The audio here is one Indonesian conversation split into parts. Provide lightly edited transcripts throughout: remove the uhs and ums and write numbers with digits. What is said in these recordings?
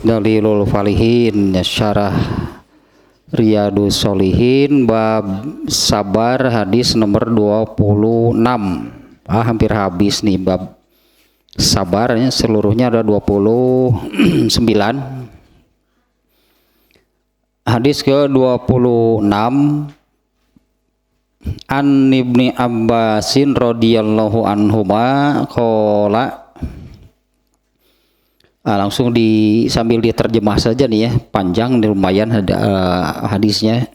Dalilul Falihin ya, syarah Riyadus Sholihin bab sabar hadis nomor 26. Hampir habis nih bab sabarnya, seluruhnya ada 29. Hadis ke-26 An Ibni Abbasin radhiyallahu anhuma qala. Langsung sambil diterjemah saja nih ya, panjang lumayan hadisnya.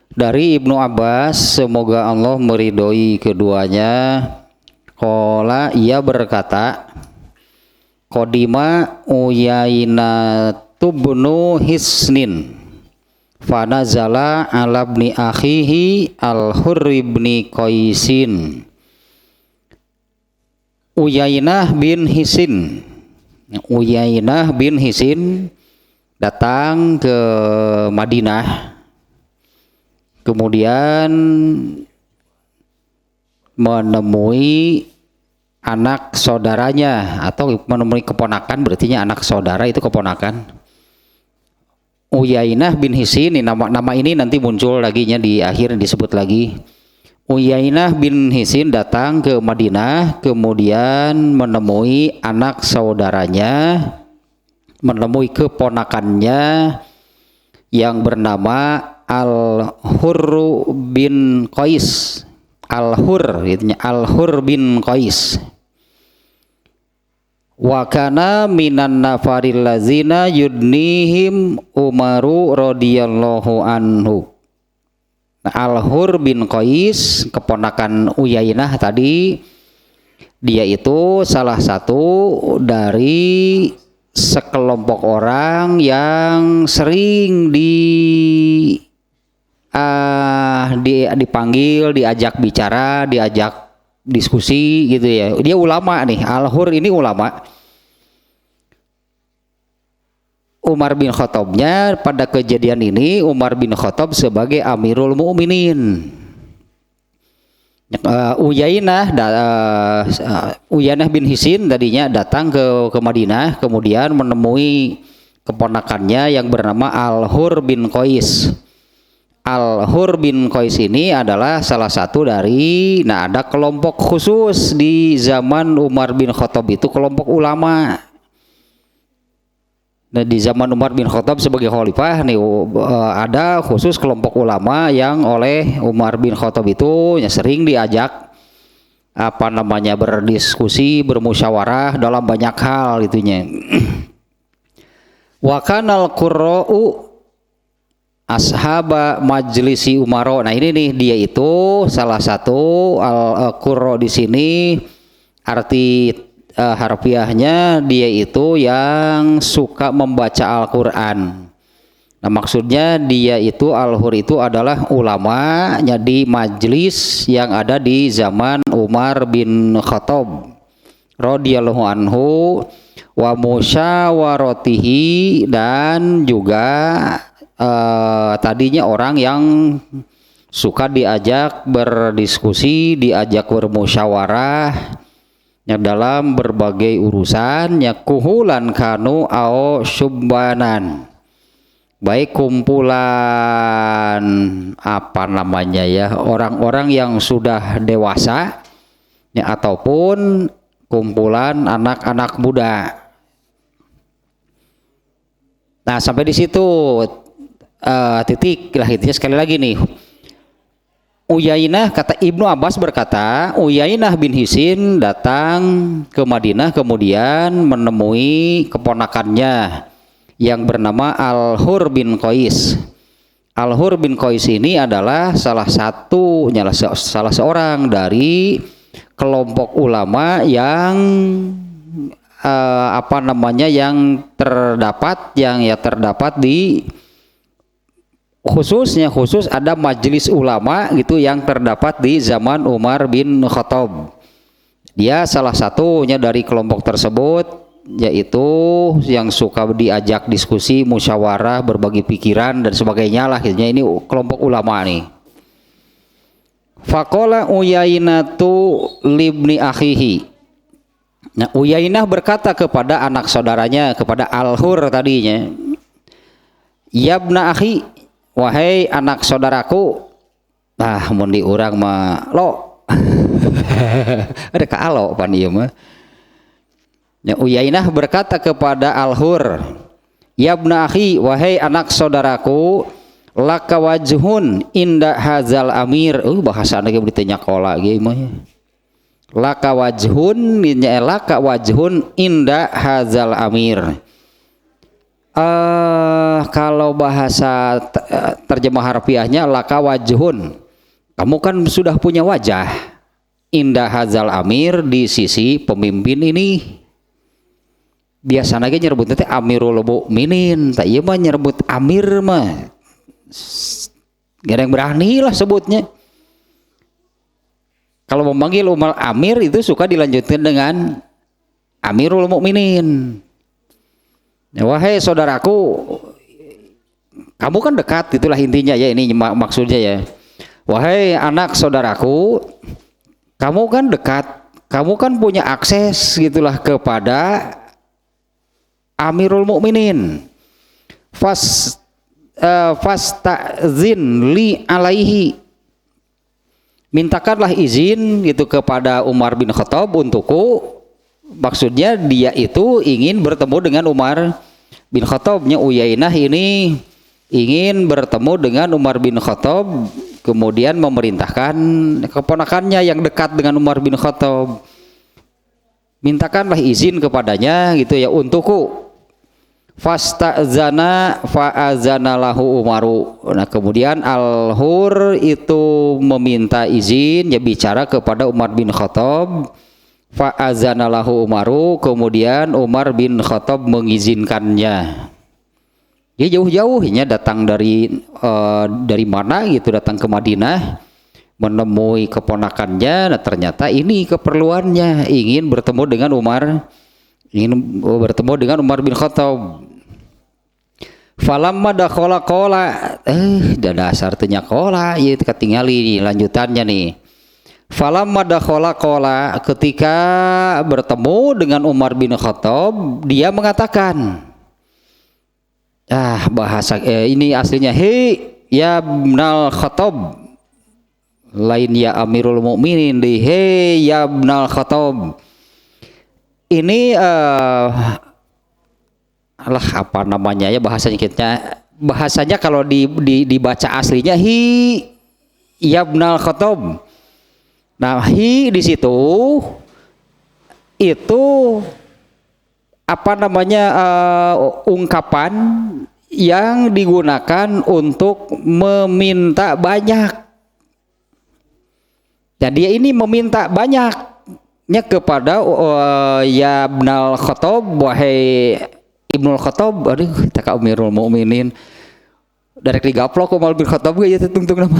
Dari Ibnu Abbas, semoga Allah meridhoi keduanya, qala, ia berkata, qadima Uyainah tubnu Hisnin fanazala ala ibni akhihi al-Hurr ibni Qaisin. Uyainah bin Hisin datang ke Madinah, kemudian menemui anak saudaranya atau menemui keponakan, berarti anak saudara itu keponakan. Uyainah bin Hisin, nama ini nanti muncul lagi di akhir disebut lagi. Uyainah bin Hisin datang ke Madinah, kemudian menemui anak saudaranya, menemui keponakannya yang bernama Al-Hurr bin Qais. Al-Hurr bin Qais. Wa kana minan nafaril lazina yudnihim Umaru radhiyallahu anhu. Al-Hurr bin Qais, keponakan Uyainah tadi, dia itu salah satu dari sekelompok orang yang sering dipanggil, diajak bicara, diajak diskusi gitu ya. Dia ulama nih, Al-Hurr ini ulama. Umar bin Khattabnya pada kejadian ini, Umar bin Khattab sebagai Amirul Mukminin. Uyainah bin Hisin tadinya datang ke Madinah, kemudian menemui keponakannya yang bernama Al-Hurr bin Qais. Al-Hurr bin Qais ini adalah salah satu dari, ada kelompok khusus di zaman Umar bin Khattab itu, kelompok ulama. Nah, di zaman Umar bin Khattab sebagai khalifah nih, ada khusus kelompok ulama yang oleh Umar bin Khattab itu sering diajak berdiskusi, bermusyawarah dalam banyak hal itunya. Wa kanal qurra'u ashaba majlisi Umaro. Nah, ini nih dia itu salah satu al-qurra di sini arti harfiahnya dia itu yang suka membaca Al-Quran. Nah, maksudnya dia itu Al-Hurr itu adalah ulamanya di majlis yang ada di zaman Umar bin Khattab radhiyallahu anhu, wa musyawaratihi, dan juga tadinya orang yang suka diajak berdiskusi, diajak bermusyawarah dalam berbagai urusan, kuhulan kanu ao syubbanan, baik kumpulan orang-orang yang sudah dewasa ataupun kumpulan anak-anak muda. Nah, sampai di situ titik lah intinya. Sekali lagi nih, Uyainah, kata Ibnu Abbas berkata, Uyainah bin Hisin datang ke Madinah, kemudian menemui keponakannya yang bernama Al-Hurr bin Qais. Al-Hurr bin Qais ini adalah salah seorang dari kelompok ulama yang yang terdapat di khusus ada majelis ulama gitu yang terdapat di zaman Umar bin Khattab. Dia salah satunya dari kelompok tersebut, yaitu yang suka diajak diskusi, musyawarah, berbagi pikiran dan sebagainya lah. Ini kelompok ulama nih. Faqala Uyainatu libni akhihi. Nah, Uyainah berkata kepada anak saudaranya, kepada Al-Hur tadinya, "Yabna akhi, wahai anak saudaraku." Mun di urang mah lo. Ada ka alo pan ieu mah. Ya, Uyainah berkata kepada Al-Hur, "Yabna akhi, wahai anak saudaraku, laka wajhun inda hazal amir." Bahasana ge ditanya kola ge mah. Laka wajhun inda hazal amir. Kalau bahasa terjemah harfiahnya laka wajhun, kamu kan sudah punya wajah inda hazal amir, di sisi pemimpin ini. Biasanya nyebut teh amirul mukminin, tak ieu mah nyebut amir mah gak ada yang berani lah sebutnya. Kalau memanggil umal amir itu suka dilanjutkan dengan amirul mukminin. Ya, wahai saudaraku, kamu kan dekat, itulah intinya ya, ini maksudnya ya. Wahai anak saudaraku, kamu kan dekat, kamu kan punya akses gitulah kepada amirul mukminin. Fasta'zin li alaihi, mintakanlah izin gitu kepada Umar bin Khattab untukku. Maksudnya dia itu ingin bertemu dengan Umar bin Khattabnya. Uyainah ini ingin bertemu dengan Umar bin Khattab, kemudian memerintahkan keponakannya yang dekat dengan Umar bin Khattab, mintakanlah izin kepadanya gitu ya untukku. Fasta'zana fa'azana lahu Umaru. Nah, kemudian Al-Hur itu meminta izin, ya bicara kepada Umar bin Khattab. Fa'azana lahu Umaru, kemudian Umar bin Khattab mengizinkannya. Dia jauh-jauhnya datang dari mana gitu, datang ke Madinah menemui keponakannya. Nah, ternyata ini keperluannya, ingin bertemu dengan Umar bin Khattab. Falamma dakhala qala, dasar tanya qala, ieu ketingali lanjutannya nih. Falamma dakhala qala, ketika bertemu dengan Umar bin Khattab, dia mengatakan, bahasa ini aslinya, "Hei ya ibnal Khattab." Lain ya Amirul Mukminin, di "Hei ya ibnal Khattab." Ini apa namanya ya bahasanya kalau dibaca aslinya hi yabnal Khattab. Nah, hi di situ itu apa namanya ungkapan yang digunakan untuk meminta banyak. Dan dia ini meminta banyaknya kepada ya ibnal Khattab, wahai Ibnul Khattab. Aduh, tak Amirul Mukminin dari digaplok Umar bin Khattab ya tungtung nama.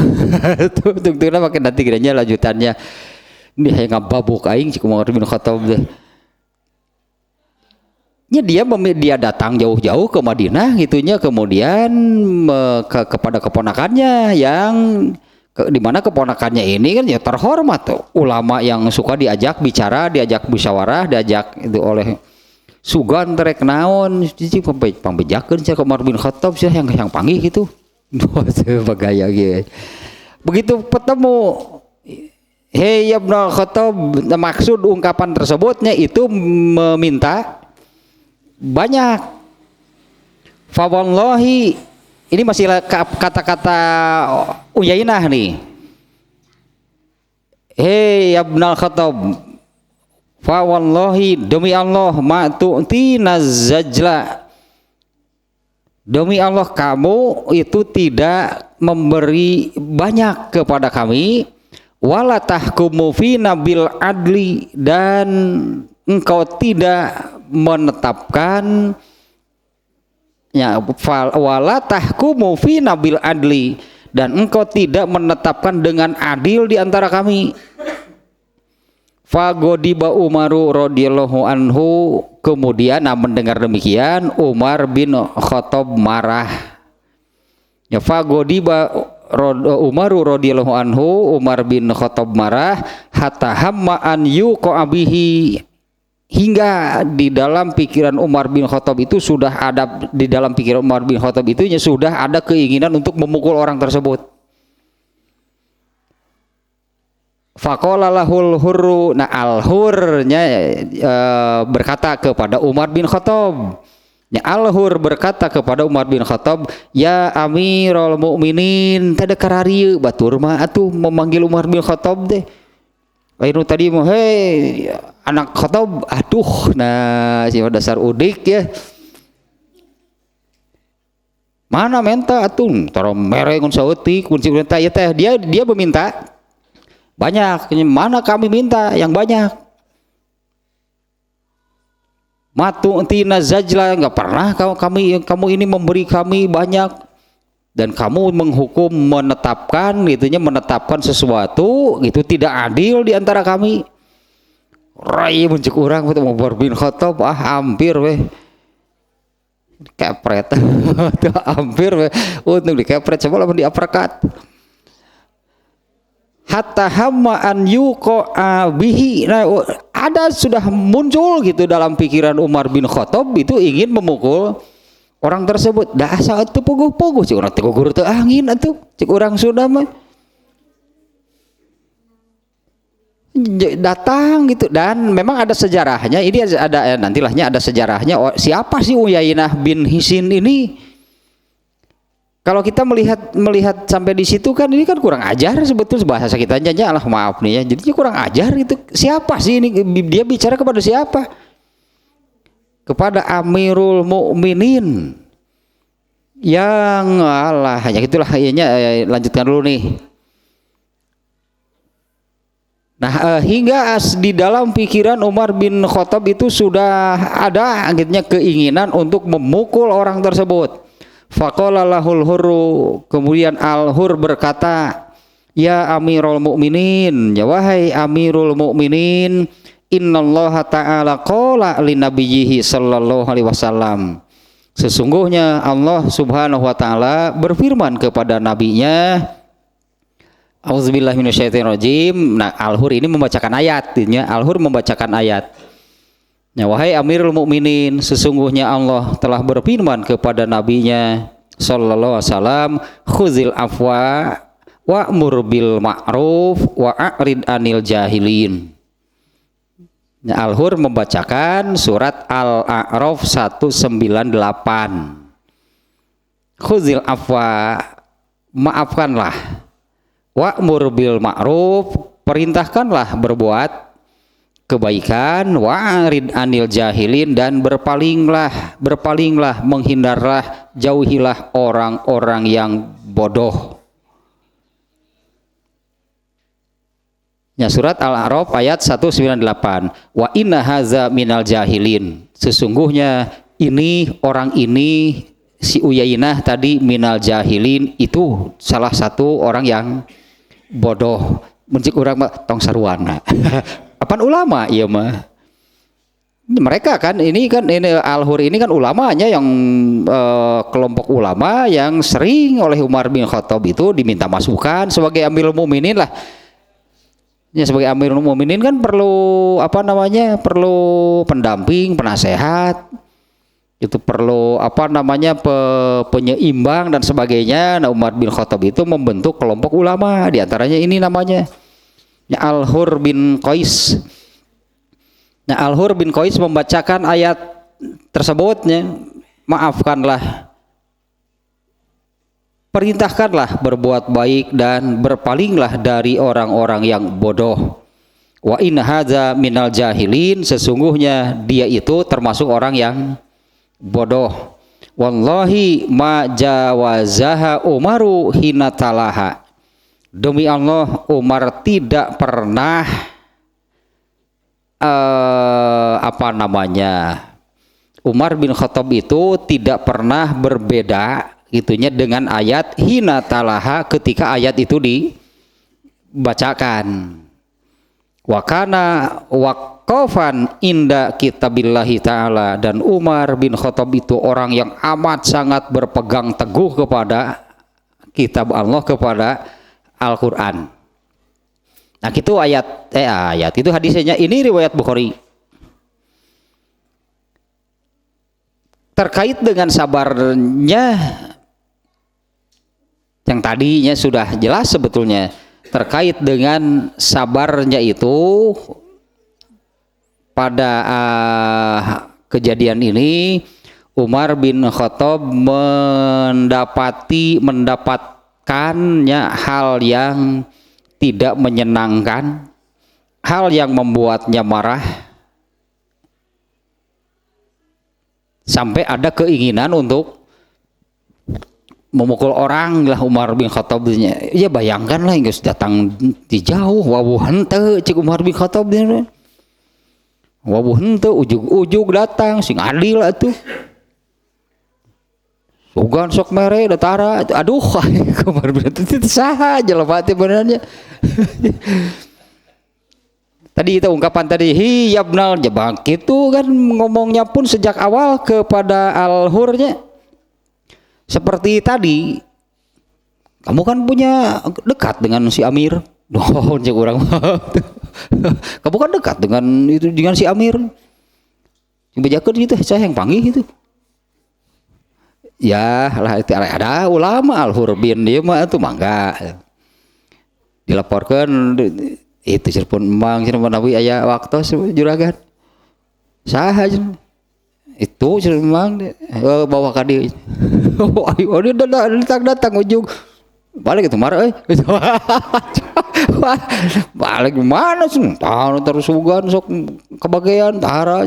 Tungtung nama makin nanti kiranya lanjutannya. Ini hanya ngababuk aing cik Umar bin Khattab deh. Ya, dia datang jauh-jauh ke Madinah gitunya, kemudian kepada keponakannya yang di mana keponakannya ini kan ya terhormat tuh, ulama yang suka diajak bicara, diajak musyawarah, diajak itu oleh sugan terek naon cici pambejakeun sia Umar bin Khattab sia yang panggih gitu. Bagaya gitu. Begitu ketemu "Hei ya ibnal Khattab", maksud ungkapan tersebutnya itu meminta banyak. Fa wallahi, ini masih kata-kata Uyainah nih. "Hei ya ibnal Khattab, fa wallahi, demi Allah, ma tu'tina zajla", demi Allah kamu itu tidak memberi banyak kepada kami, wala tahkumu fina bil adli, dan engkau tidak menetapkan ya wala tahkumu fina bil adli, dan engkau tidak menetapkan dengan adil di antara kami. Fagodiba Umaru radhiyallahu anhu, kemudian mendengar demikian Umar bin Khattab marah. Ya, fagodiba Umaru radhiyallahu anhu, Umar bin Khattab marah, hatta hamma an yuqa bihi, hingga di dalam pikiran Umar bin Khattab itu sudah ada, di dalam pikiran Umar bin Khattab itu sudah ada keinginan untuk memukul orang tersebut. Faqala lahul hurru, nah al-hurnya berkata kepada Umar bin Khattab. Ya, al-hur berkata kepada Umar bin Khattab, ya Amirul Mukminin, tadi kararieu batur mah atuh memanggil Umar bin Khattab deh. Lain tadi mah hei anak Khattab, aduh, nah si dasar udik ya. Mana menta atuh, tara mere ngun saeutik kunci teh ya teh dia meminta banyak, mana kami minta yang banyak. Matu entina zajla, nggak pernah kamu ini memberi kami banyak, dan kamu menghukum menetapkan sesuatu itu tidak adil di antara kami. Rai muncul orang untuk Umar bin Khattab, hampir weh kepret hampir weh untuk dikepret, coba lah diaprakat. Hatta hamma an yuqa bihi, nah, ada sudah muncul gitu dalam pikiran Umar bin Khattab itu ingin memukul orang tersebut. Dah saat itu pogoh-pogoh cik urang teh gugur teu angin atuh cik urang sudah mah datang gitu. Dan memang ada sejarahnya, ini ada nantilahnya ada sejarahnya. Siapa sih Uyainah bin Hisn ini? Kalau kita melihat sampai di situ kan ini kan kurang ajar sebetulnya, bahasa kita aja lah, maaf nih ya, jadi kurang ajar itu. Siapa sih ini, dia bicara kepada siapa? Kepada Amirul Mukminin yang Allah, hanya itulah ianya. Lanjutkan dulu nih. Nah, hingga di dalam pikiran Umar bin Khattab itu sudah ada akhirnya keinginan untuk memukul orang tersebut. Faqala lahul hurru, kemudian al-hur berkata, ya Amirul Mukminin, ya wahai Amirul Mukminin, innallaha ta'ala qala linabiyhi sallallahu alaihi wasallam, sesungguhnya Allah subhanahu wa ta'ala berfirman kepada nabinya. Auzubillahi minasyaitonirrajim. Nah, al-hur ini membacakan ayat, al-hur membacakan ayat. Ya, wahai Amirul Mukminin, sesungguhnya Allah telah berfirman kepada nabinya sallallahu alaihi wasallam, khuzil afwa wa'mur bil ma'ruf wa a'rid anil jahilin. Ya, al-hur membacakan surat Al-A'raf 198. Khuzil afwa, maafkanlah, wa'mur bil ma'ruf, perintahkanlah berbuat kebaikan, wa'rid anil jahilin, dan berpalinglah, menghindarlah, jauhilah orang-orang yang bodoh. Ya, surat Al-A'raf ayat 198. Wa inna haza minal jahilin, sesungguhnya ini orang ini si Uyainah tadi minal jahilin, itu salah satu orang yang bodoh. Mencik orang mah tong saruana. Apaan ulama iya mah? Mereka kan ini al-hur ini kan ulamanya yang kelompok ulama yang sering oleh Umar bin Khattab itu diminta masukan sebagai Amirul Mukminin lah. Ya, sebagai Amirul Mukminin kan perlu perlu pendamping, penasehat. Itu perlu penyeimbang dan sebagainya. Nah, Umar bin Khattab itu membentuk kelompok ulama, diantaranya ini namanya Al-Hur bin Qais. Nah, Al-Hur bin Qais membacakan ayat tersebutnya, maafkanlah, perintahkanlah berbuat baik, dan berpalinglah dari orang-orang yang bodoh. Wa in hadza minal jahilin, sesungguhnya dia itu termasuk orang yang bodoh. Wallahi ma jawazaha Umaru hina talaha, demi Allah Umar tidak pernah Umar bin Khattab itu tidak pernah berbeda itunya dengan ayat hina talaha, ketika ayat itu dibacakan. Wa kana waqafan inda kitabillahi ta'ala, dan Umar bin Khattab itu orang yang amat sangat berpegang teguh kepada kitab Allah, kepada Al-Quran. Nah, itu ayat itu hadisnya, ini riwayat Bukhari. terkait dengan sabarnya yang tadinya sudah jelas sebetulnya. Terkait dengan sabarnya itu pada kejadian ini Umar bin Khattab mendapatkannya hal yang tidak menyenangkan, hal yang membuatnya marah, sampai ada keinginan untuk memukul orang lah Umar bin Khattab. Ya bayangkan lah, nggak datang di jauh wawuhan teu cik Umar bin Khattab wawuhan teu ujug-ujug datang sing adil atuh sugan sok mere datara aduh Umar bin Khattab saha jelema teh benernya. Tadi itu ungkapan tadi hiyabnal jabang itu kan ngomongnya pun sejak awal kepada Al-Hurnya seperti tadi, kamu kan punya dekat dengan si Amir. Doh, cek orang. Kamu kan dekat dengan si Amir. Bejakeun gitu, saya yang panggil gitu. Ya, lah itu ada ulama Al-Hur bin dia mah itu mangga. Dilaporkan itu Cirebon emang Cirebon Nabi aya waktu juragan. Saha itu emang bawa ka dieu. Oh dia datang ujung balik itu marah balik mana sih terus sugan sok kebagian tahara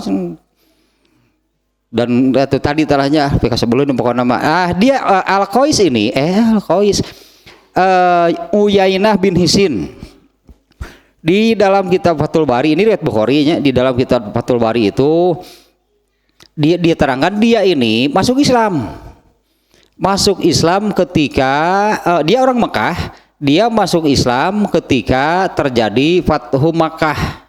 dan itu tadi talahnya PK sebelum pokoknya nama dia Al-Qais ini Al-Qais Uyainah bin Hisin di dalam kitab Fathul Bari ini riwayat Bukhari nya, di dalam kitab Fathul Bari itu dia terangkan dia ini masuk Islam ketika dia orang Mekah, dia masuk Islam ketika terjadi Fathu Makkah.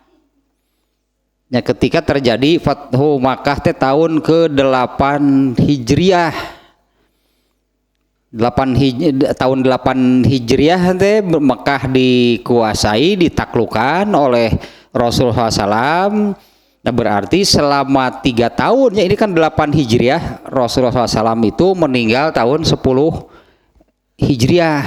Ya, ketika terjadi Fathu Makkah tahun ke-8 Hijriah. Tahun 8 Hijriah Mekah dikuasai, ditaklukkan oleh Rasulullah SAW. Nah berarti selama 3 tahun, ya ini kan 8 Hijriah, Rasulullah SAW itu meninggal tahun 10 Hijriah.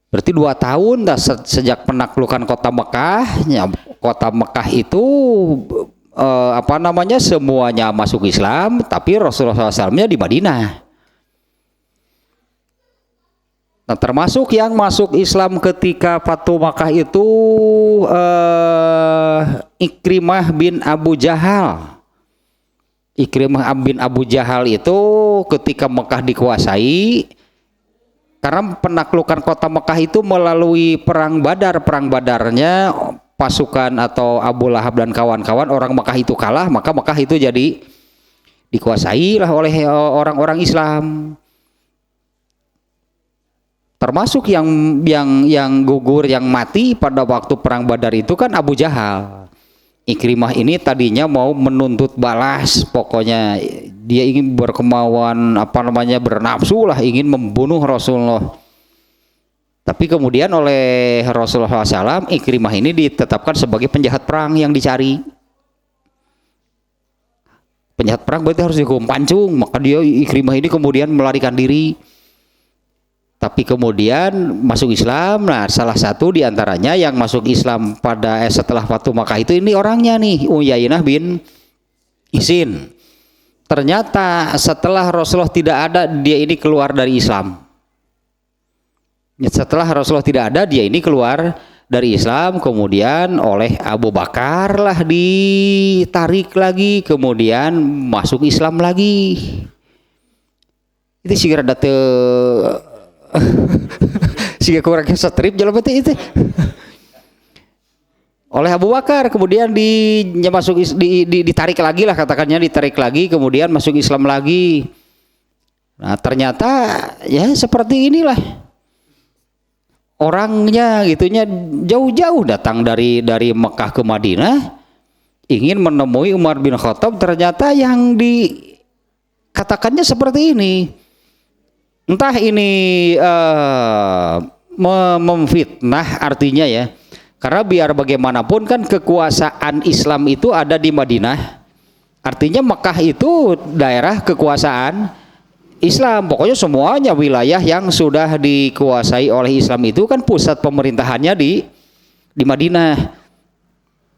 Berarti 2 tahun sejak penaklukan kota Mekah. Ya, kota Mekah itu semuanya masuk Islam, tapi Rasulullah SAW-nya di Madinah. Nah, termasuk yang masuk Islam ketika Fatu Makkah itu Ikrimah bin Abu Jahal. Ikrimah bin Abu Jahal itu ketika Mekah dikuasai, karena penaklukan kota Mekah itu melalui perang Badar. Perang Badarnya pasukan atau Abu Lahab dan kawan-kawan, orang Mekah itu kalah, maka Mekah itu jadi dikuasai lah oleh orang-orang Islam. Termasuk yang gugur, yang mati pada waktu perang Badar itu kan Abu Jahal. Ikrimah ini tadinya mau menuntut balas, pokoknya dia ingin berkemauan bernafsu lah, ingin membunuh Rasulullah. Tapi kemudian oleh Rasulullah SAW, Ikrimah ini ditetapkan sebagai penjahat perang yang dicari. Penjahat perang berarti harus dihukum pancung, maka dia Ikrimah ini kemudian melarikan diri. Tapi kemudian masuk Islam. Nah, salah satu diantaranya yang masuk Islam pada setelah Fatu Makkah itu ini orangnya nih, Uyainah bin Hisin. Ternyata setelah Rasulullah tidak ada, dia ini keluar dari Islam. Setelah Rasulullah tidak ada, dia ini keluar dari Islam. Kemudian oleh Abu Bakar lah ditarik lagi, kemudian masuk Islam lagi. Itu sih rada sehingga kurang setrip jalan itu oleh Abu Bakar, kemudian ditarik lagi lah, katakannya ditarik lagi, kemudian masuk Islam lagi. Nah ternyata ya seperti inilah orangnya gitunya, jauh-jauh datang dari Mekah ke Madinah ingin menemui Umar bin Khattab, ternyata yang dikatakannya seperti ini. Entah ini memfitnah artinya ya, karena biar bagaimanapun kan kekuasaan Islam itu ada di Madinah, Artinya Mekah itu daerah kekuasaan Islam. Pokoknya semuanya wilayah yang sudah dikuasai oleh Islam itu kan pusat pemerintahannya di Madinah.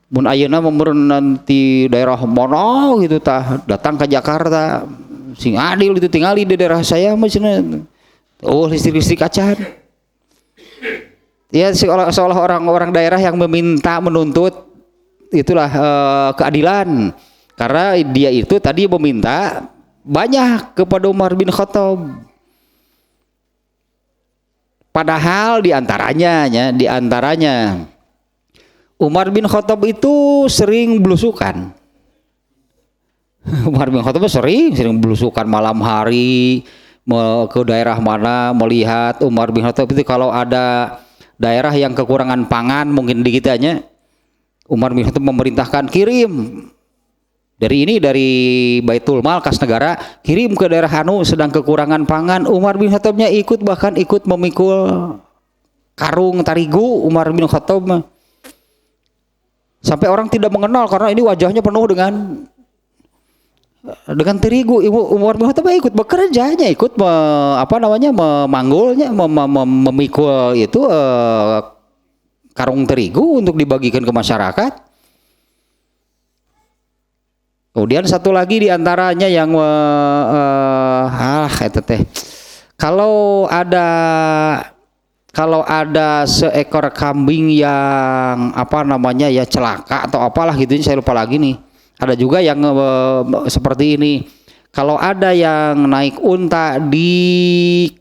Mun ayeuna nanti daerah mana gitu datang ke Jakarta sing adil itu tinggali di daerah saya macamnya. Oh, listrik acan. Ya seolah orang-orang daerah yang menuntut itulah keadilan. Karena dia itu tadi meminta banyak kepada Umar bin Khattab. Padahal di antaranya Umar bin Khattab itu sering belusukan. Umar bin Khattab sering belusukan malam hari ke daerah mana melihat. Umar bin Khattab itu kalau ada daerah yang kekurangan pangan mungkin dikitanya, Umar bin Khattab memerintahkan kirim dari Baitul Mal kas negara, kirim ke daerah anu sedang kekurangan pangan. Umar bin Khattabnya bahkan ikut memikul karung tarigu Umar bin Khattab. Sampai orang tidak mengenal karena ini wajahnya penuh dengan terigu. Umar bin Khattab ikut bekerjanya, ikut memanggulnya, memikul itu karung terigu untuk dibagikan ke masyarakat. Kemudian satu lagi diantaranya yang kalau ada seekor kambing yang celaka atau apalah gitu, saya lupa lagi nih. Ada juga yang seperti ini. Kalau ada yang naik unta di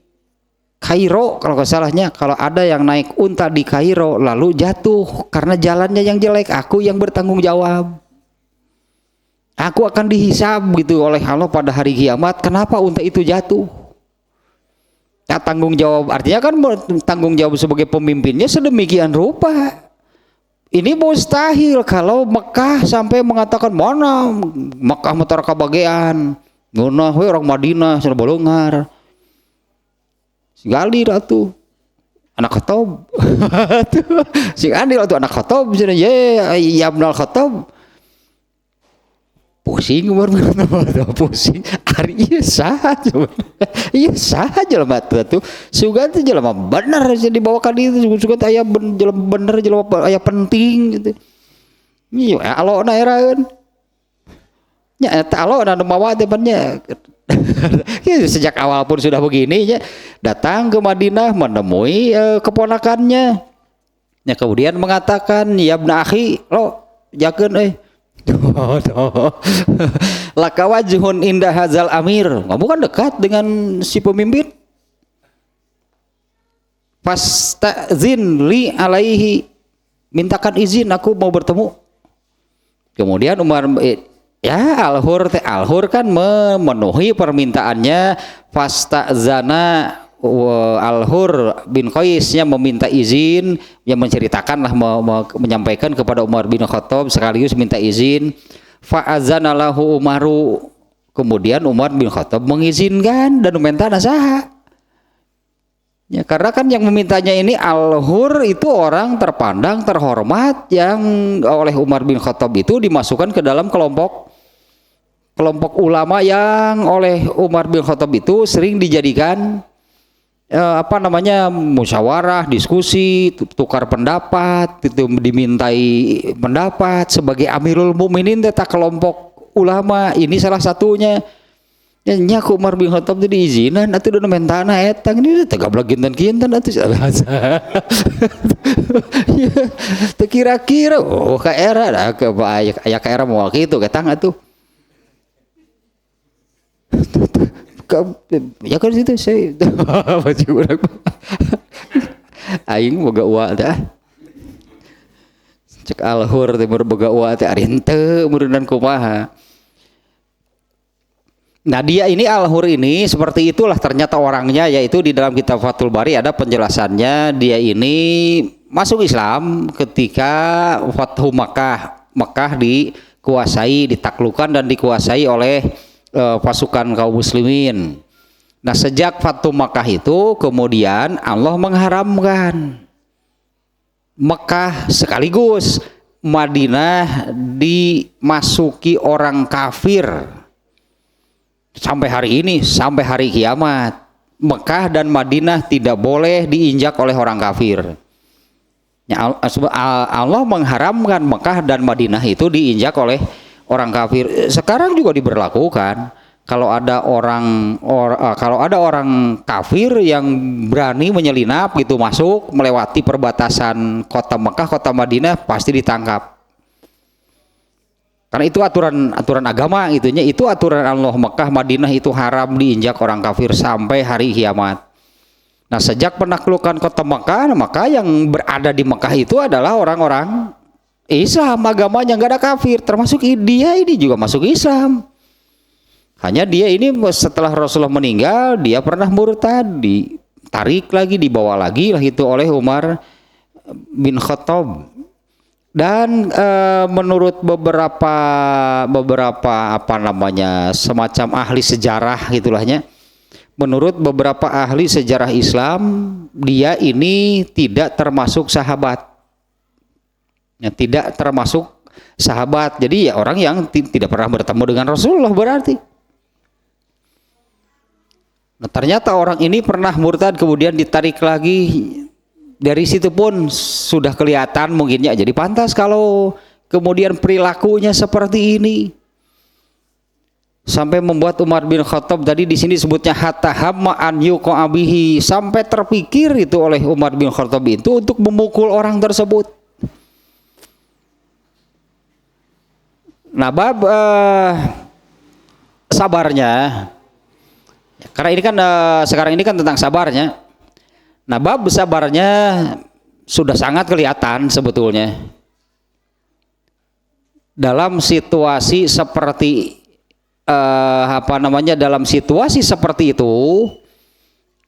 Kairo, kalau nggak salahnya, kalau ada yang naik unta di Kairo lalu jatuh karena jalannya yang jelek, aku yang bertanggung jawab. Aku akan dihisab gitu oleh Allah pada hari kiamat. Kenapa unta itu jatuh? Nah, tanggung jawab artinya kan tanggung jawab sebagai pemimpinnya sedemikian rupa. Ini mustahil kalau Mekah sampai mengatakan mana Mekah mutara kabagean, nguna we orang Madinah sana bolongar. Gali ratu anak Khattab. Sing adil atuh anak Khattab cenah ya Ibnul Khattab. Pusing Umar bin Khattab pusing hari ieu saha coba. Ieu saha jelema tuh sugan teh jelema bener dibawa ka dieu sugan aya jelema bener jelema aya penting gitu. Ieu alona eraeun. Nya eta alona nu mawa teh bannya. Sejak awal pun sudah begini ya, datang ke Madinah menemui keponakannya. Ya kemudian mengatakan ya ibn akhi lo jakeun laka wajhun indah hazal amir, kamu kan dekat dengan si pemimpin. Fastazin li alaihi, mintakan izin aku mau bertemu. Kemudian Umar Al-Hur kan memenuhi permintaannya. Fastazana Al-Hur bin Qais-nya meminta izin, yang menceritakanlah menyampaikan kepada Umar bin Khattab sekaligus minta izin. Fa'azana lahu Umaru, kemudian Umar bin Khattab mengizinkan dan meminta nasaha. Ya, karena kan yang memintanya ini Al-Hur itu orang terpandang terhormat yang oleh Umar bin Khattab itu dimasukkan ke dalam kelompok ulama yang oleh Umar bin Khattab itu sering dijadikan musyawarah, diskusi, tukar pendapat, itu dimintai pendapat sebagai Amirul Mukminin teta kelompok ulama ini salah satunya. Nya ku Umar bin Khattab teh diizinan atuh da mentana eta ini teh gablak kinten-kinten atuh. Teu kira-kira ka era da ke aya ka era moal kitu ketang atuh. Ya kan situ saya baju urang aing boga uwa teh cek Al-Hur teh boga uwa teh ari henteu meureunnan kumaha. Nah dia ini Al-Hur ini seperti itulah ternyata orangnya, yaitu di dalam kitab Fathul Bari ada penjelasannya. Dia ini masuk Islam ketika Fathu Makkah dikuasai, ditaklukkan dan dikuasai oleh pasukan kaum muslimin. Nah sejak Fathu Makkah itu kemudian Allah mengharamkan Mekah sekaligus Madinah dimasuki orang kafir sampai hari ini, sampai hari kiamat. Mekah dan Madinah tidak boleh diinjak oleh orang kafir. Ya, Allah mengharamkan Mekah dan Madinah itu diinjak oleh orang kafir. Sekarang juga diberlakukan. Kalau ada orang kafir yang berani menyelinap gitu masuk melewati perbatasan kota Mekah, kota Madinah, pasti ditangkap. Karena itu aturan agama gitunya, itu aturan Allah. Mekah Madinah itu haram diinjak orang kafir sampai hari kiamat. Nah, sejak penaklukan kota Mekah, maka yang berada di Mekah itu adalah orang-orang Islam, agamanya nggak ada kafir, termasuk dia ini juga masuk Islam. Hanya dia ini setelah Rasulullah meninggal, dia pernah murtad, ditarik lagi, dibawa lagi lah itu oleh Umar bin Khattab. Dan menurut beberapa apa namanya semacam ahli sejarah gitulahnya, menurut beberapa ahli sejarah Islam, dia ini tidak termasuk sahabat, ya, tidak termasuk sahabat. Jadi ya orang yang tidak pernah bertemu dengan Rasulullah berarti. Nah, ternyata orang ini pernah murtad kemudian ditarik lagi. Dari situ pun sudah kelihatan mungkinnya jadi pantas kalau kemudian perilakunya seperti ini sampai membuat Umar bin Khattab tadi di sini sebutnya hatta hamma an yuqabihi, sampai terpikir itu oleh Umar bin Khattab itu untuk memukul orang tersebut. Nah, bab sabarnya, karena ini kan sekarang ini kan tentang sabarnya. Nah, bab sabarnya sudah sangat kelihatan sebetulnya dalam situasi seperti dalam situasi seperti itu.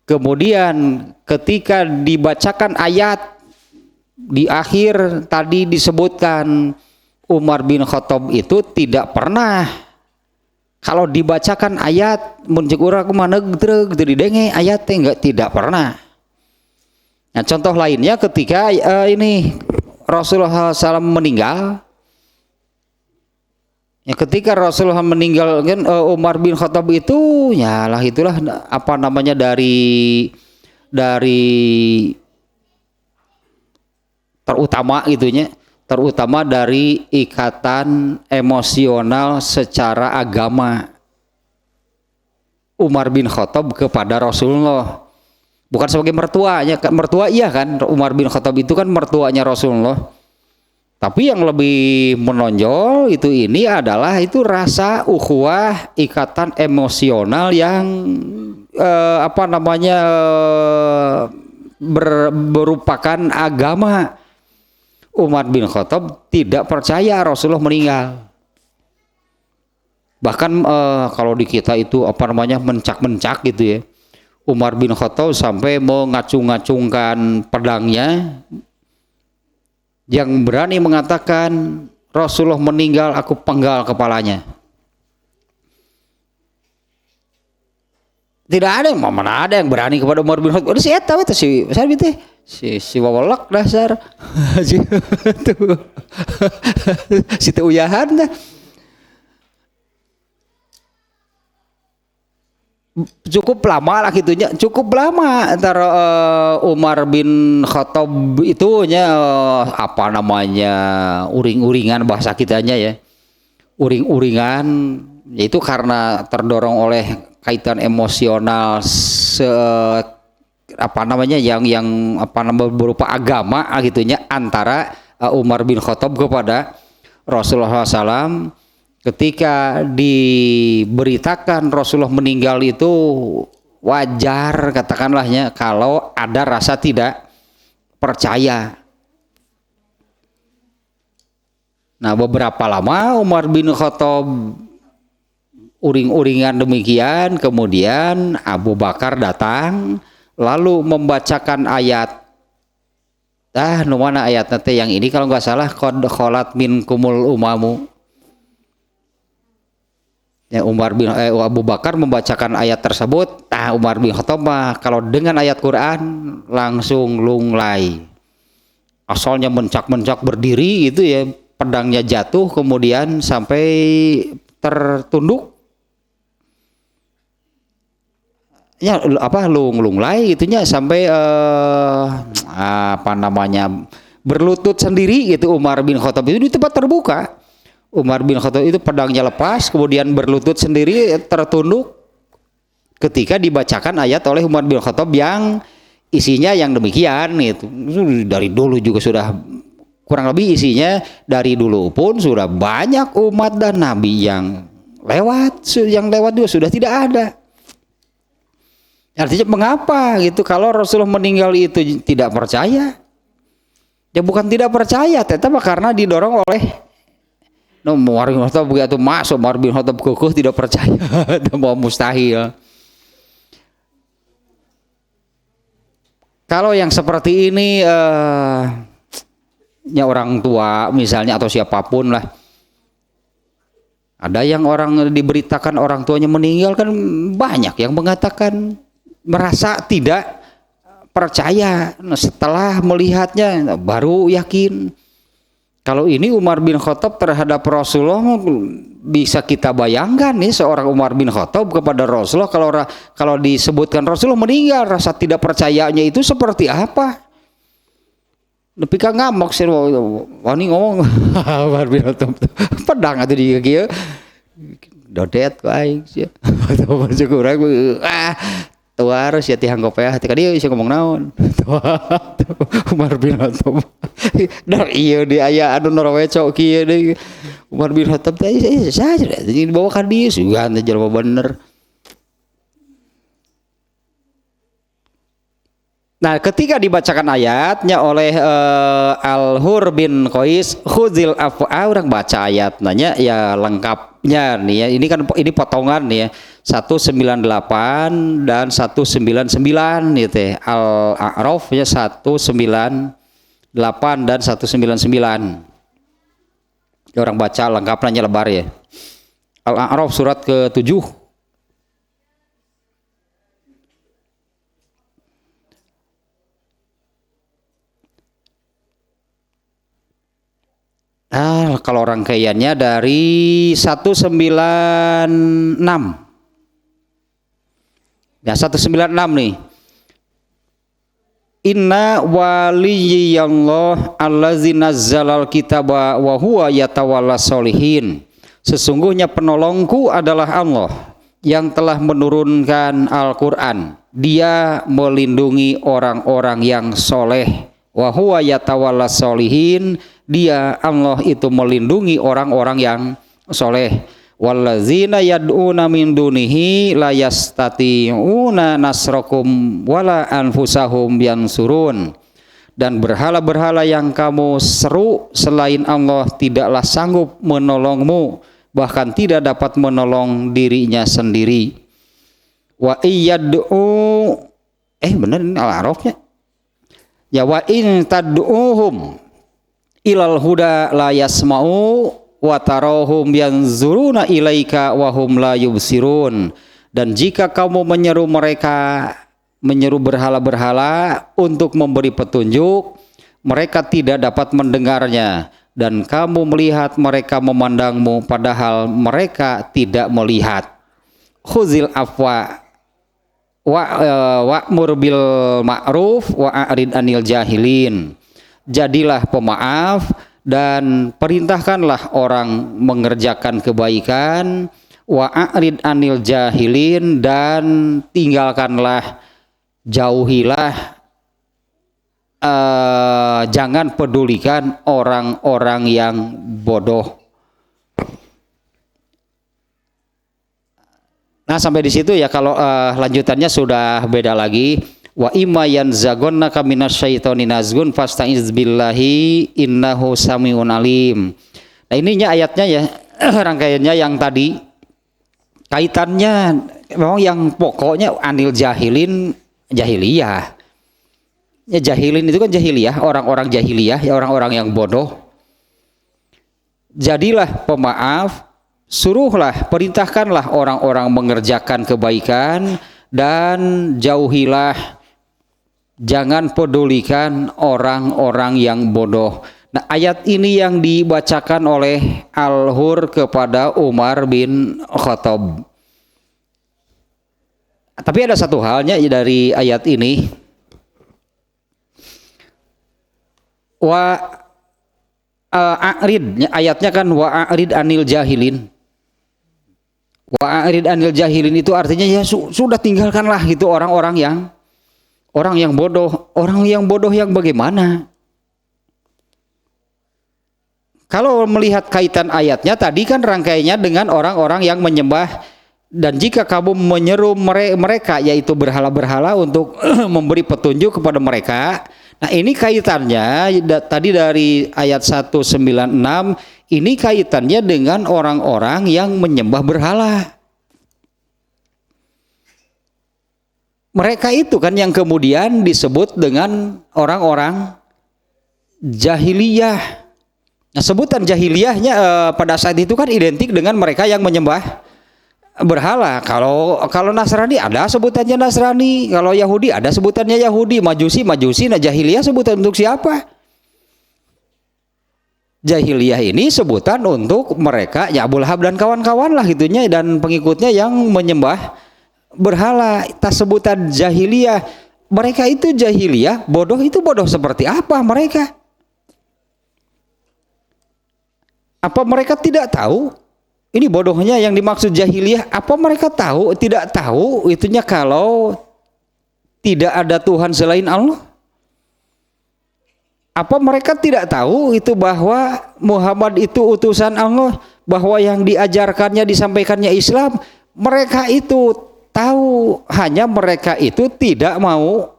Kemudian ketika dibacakan ayat di akhir tadi disebutkan Umar bin Khattab itu tidak pernah, kalau dibacakan ayat muncul urang mana gitu didenge ayatnya tidak pernah. Nah, contoh lainnya ketika ini Rasulullah SAW meninggal, ya, ketika Rasulullah meninggal kan Umar bin Khattab itu ya lah itulah apa namanya dari terutama dari ikatan emosional secara agama Umar bin Khattab kepada Rasulullah. Bukan sebagai mertuanya, mertua iya kan, Umar bin Khattab itu kan mertuanya Rasulullah. Tapi yang lebih menonjol itu ini adalah itu rasa ukhuwah, ikatan emosional yang berupakan agama. Umar bin Khattab tidak percaya Rasulullah meninggal. Bahkan kalau di kita itu mencak-mencak gitu ya. Umar bin Khattab sampai mengacung-acungkan pedangnya, yang berani mengatakan Rasulullah meninggal aku penggal kepalanya. Tidak ada yang mana ada yang berani kepada Umar bin Khattab. Si eta itu si wawalak dasar. Si teu uyahan dah. Cukup lama lah gitunya, cukup lama antara Umar bin Khattab itunya uring-uringan bahasa kitanya ya, uring-uringan, yaitu karena terdorong oleh kaitan emosional yang berupa agama gitunya antara Umar bin Khattab kepada Rasulullah SAW. Ketika diberitakan Rasulullah meninggal itu wajar katakanlahnya kalau ada rasa tidak percaya. Nah, beberapa lama Umar bin Khattab uring-uringan demikian, kemudian Abu Bakar datang lalu membacakan ayat. Mana ayat nanti yang ini kalau nggak salah qad kholat minkumul umamu. Ya, Abu Bakar membacakan ayat tersebut. Umar bin Khattab kalau dengan ayat Quran langsung lunglai, asalnya mencak-mencak berdiri itu ya, pedangnya jatuh kemudian sampai tertunduk, ya apa lunglai gitunya sampai apa namanya berlutut sendiri gitu. Umar bin Khattab itu di tempat terbuka. Umar bin Khattab itu pedangnya lepas kemudian berlutut sendiri tertunduk ketika dibacakan ayat oleh Umar bin Khattab yang isinya yang demikian gitu. Dari dulu juga sudah kurang lebih isinya, dari dulu pun sudah banyak umat dan nabi yang lewat juga sudah tidak ada. Artinya mengapa gitu kalau Rasulullah meninggal itu tidak percaya? Ya bukan tidak percaya, tetapi karena didorong oleh Umar bin Khattab begitu masuk. Umar bin Khattab kukuh tidak percaya, mau mustahil. Kalau yang seperti ini ya orang tua misalnya atau siapapun lah, ada yang orang diberitakan orang tuanya meninggal kan banyak yang mengatakan merasa tidak percaya, setelah melihatnya baru yakin. Kalau ini Umar bin Khattab terhadap Rasulullah bisa kita bayangkan nih, seorang Umar bin Khattab kepada Rasulullah, kalau disebutkan Rasulullah meninggal, rasa tidak percayanya itu seperti apa? Tapi kan ngamuk sih, wani ngomong Umar bin Khattab pedang atau di kaki dodet kok aing sih atau masuk urang tuar sia ti hanggop ya hati ka dieu sia ngomong naon Umar bin Khattab dar ieu di aya anu norweco kieu deui Umar bin Khattab teh saja dibawa ka dieu sugan teh jelema bener. Nah, ketika dibacakan ayatnya oleh Al-Hur bin Qais, khuzil afwa, orang baca ayat nanya ya lengkapnya nih ya. Ini potongan nih ya. 198 dan 199 nih teh. Al-A'raf ya 198 dan 199. Orang baca lengkapnya lebar ya. Al-A'raf surat ke-7. Kalau rangkaiannya dari 196. Ya 196 nih. Inna waliyallah allazi nazzalal kitaba wa huwa yatawallas sholihin. Sesungguhnya penolongku adalah Allah yang telah menurunkan Al-Qur'an. Dia melindungi orang-orang yang soleh. Wa huwa yatawallas sholihin. Dia Allah itu melindungi orang-orang yang soleh. Wallazina yad'una min dunihi la yastati'una nasrakum wala anfusahum yansurun. Dan berhala-berhala yang kamu seru selain Allah tidaklah sanggup menolongmu, bahkan tidak dapat menolong dirinya sendiri. Wa iyad'u benar ini Al-A'rafnya. Ya wa in tad'uhum ilal huda la yasma'u wa tarahum yanzuruna ilaika wa hum la yubsirun. Dan jika kamu menyeru berhala-berhala untuk memberi petunjuk, mereka tidak dapat mendengarnya, dan kamu melihat mereka memandangmu padahal mereka tidak melihat. Khuzil afwa wa'mur bil ma'ruf wa a'rid anil jahilin. Jadilah pemaaf dan perintahkanlah orang mengerjakan kebaikan, wa a'rid anil jahilin, dan tinggalkanlah, jauhilah, jangan pedulikan orang-orang yang bodoh. Nah sampai di situ ya. Kalau lanjutannya sudah beda lagi. Wa imma yanzaghannaka minasyaitonir nazghun fasta'iz billahi innahu samiun alim. Nah ininya ayatnya ya, rangkaiannya yang tadi kaitannya memang yang pokoknya anil jahilin, jahiliyah. Ya jahilin itu kan jahiliyah, orang-orang jahiliyah, ya orang-orang yang bodoh. Jadilah pemaaf, suruhlah, perintahkanlah orang-orang mengerjakan kebaikan, dan jauhilah, jangan pedulikan orang-orang yang bodoh. Nah, ayat ini yang dibacakan oleh Al-Hur kepada Umar bin Khattab. Tapi ada satu halnya dari ayat ini. Wa a'rid, ayatnya kan wa a'rid anil jahilin. Wa a'rid anil jahilin itu artinya ya sudah tinggalkanlah gitu orang yang bodoh. Orang yang bodoh yang bagaimana? Kalau melihat kaitan ayatnya tadi kan rangkaiannya dengan orang-orang yang menyembah, dan jika kamu menyeru mereka yaitu berhala-berhala untuk memberi petunjuk kepada mereka. Nah, ini kaitannya tadi dari ayat 196, ini kaitannya dengan orang-orang yang menyembah berhala. Mereka itu kan yang kemudian disebut dengan orang-orang jahiliyah. Nah, sebutan jahiliyahnya pada saat itu kan identik dengan mereka yang menyembah berhala. Kalau Nasrani ada sebutannya Nasrani, kalau Yahudi ada sebutannya Yahudi, Majusi. Nah, jahiliyah sebutan untuk siapa? Jahiliyah ini sebutan untuk mereka ya Abu Lahab dan kawan-kawan lah gitunya, dan pengikutnya yang menyembah berhala. Tas sebutan jahiliyah. Mereka itu jahiliyah, bodoh itu bodoh seperti apa mereka? Apa mereka tidak tahu? Ini bodohnya yang dimaksud jahiliyah. Apa mereka tahu? Tidak tahu itunya kalau tidak ada Tuhan selain Allah? Apa mereka tidak tahu itu bahwa Muhammad itu utusan Allah, bahwa yang diajarkannya disampaikannya Islam? Mereka itu tahu, hanya mereka itu tidak mau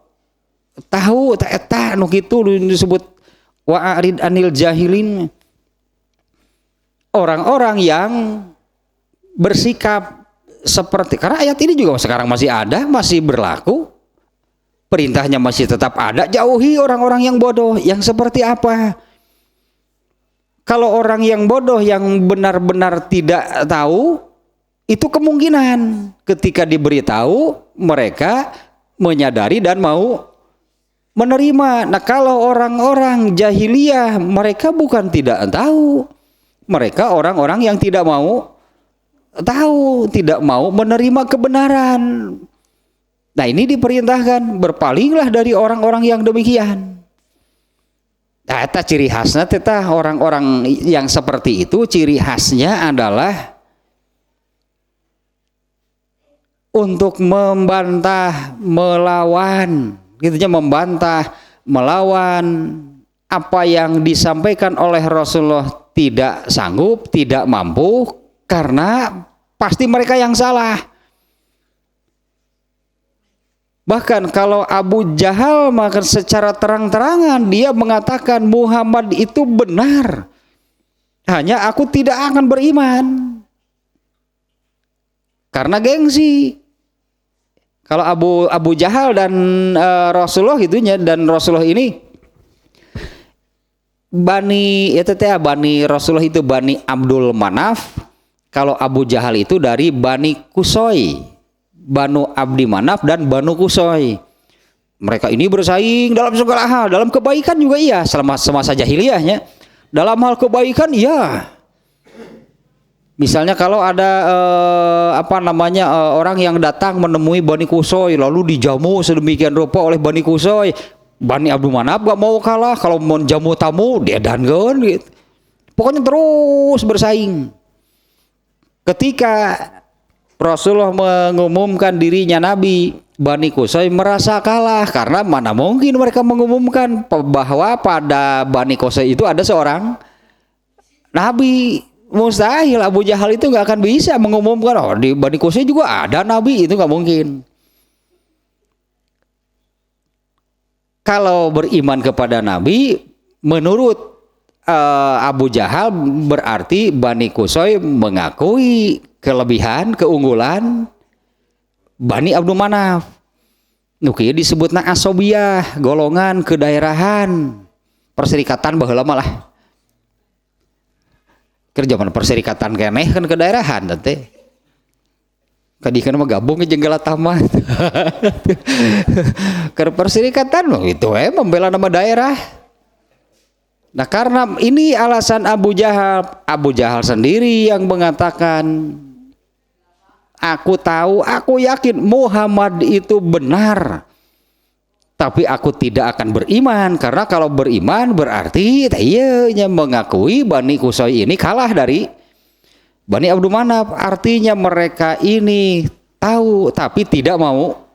tahu. Tak nu kitu disebut wa'arid anil jahilin. Orang-orang yang bersikap seperti, karena ayat ini juga sekarang masih ada, masih berlaku, perintahnya masih tetap ada, jauhi orang-orang yang bodoh. Yang seperti apa? Kalau orang yang bodoh yang benar-benar tidak tahu, itu kemungkinan ketika diberitahu mereka menyadari dan mau menerima. Nah, kalau orang-orang jahiliyah mereka bukan tidak tahu, mereka orang-orang yang tidak mau tahu, tidak mau menerima kebenaran. Nah, ini diperintahkan berpalinglah dari orang-orang yang demikian. Nah, eta ciri khasnya orang-orang yang seperti itu, ciri khasnya adalah untuk membantah, melawan, gitunya, membantah, melawan apa yang disampaikan oleh Rasulullah. Tidak sanggup, tidak mampu, karena pasti mereka yang salah. Bahkan kalau Abu Jahal maka secara terang-terangan dia mengatakan Muhammad itu benar, hanya aku tidak akan beriman karena gengsi. Kalau Abu Jahal dan Rasulullah gitunya, dan Rasulullah ini Bani Rasulullah itu Bani Abdul Manaf. Kalau Abu Jahal itu dari Bani Kusoy, Banu Abdi Manaf dan Banu Kusoy. Mereka ini bersaing dalam segala hal, dalam kebaikan juga iya, selama semasa jahiliyahnya. Dalam hal kebaikan iya. Misalnya kalau ada orang yang datang menemui Bani Kusoy lalu dijamu sedemikian rupa oleh Bani Kusoy, Bani Abdul Manaf gak mau kalah, kalau mau jamu tamu dia dangan gitu. Pokoknya terus bersaing. Ketika Rasulullah mengumumkan dirinya Nabi, Bani Kusoy merasa kalah, karena mana mungkin mereka mengumumkan bahwa pada Bani Kusoy itu ada seorang Nabi. Mustahil, Abu Jahal itu gak akan bisa mengumumkan di Bani Kusoy juga ada Nabi, itu gak mungkin. Kalau beriman kepada Nabi menurut Abu Jahal berarti Bani Kusoy mengakui kelebihan, keunggulan Bani Abdul Manaf. Nuki disebutna asobiyah, golongan kedaerahan, perserikatan baheula malah. Keur zaman perserikatan keneh kan kedaerahan teh. Kadikeun mah gabung jeung Galatama. Keur perserikatan mah itu membela nama daerah. Nah karena ini alasan Abu Jahal sendiri yang mengatakan, aku tahu, aku yakin Muhammad itu benar, tapi aku tidak akan beriman, karena kalau beriman berarti iya mengakui Bani Qusay ini kalah dari Bani Abdul Manaf. Artinya mereka ini tahu tapi tidak mau.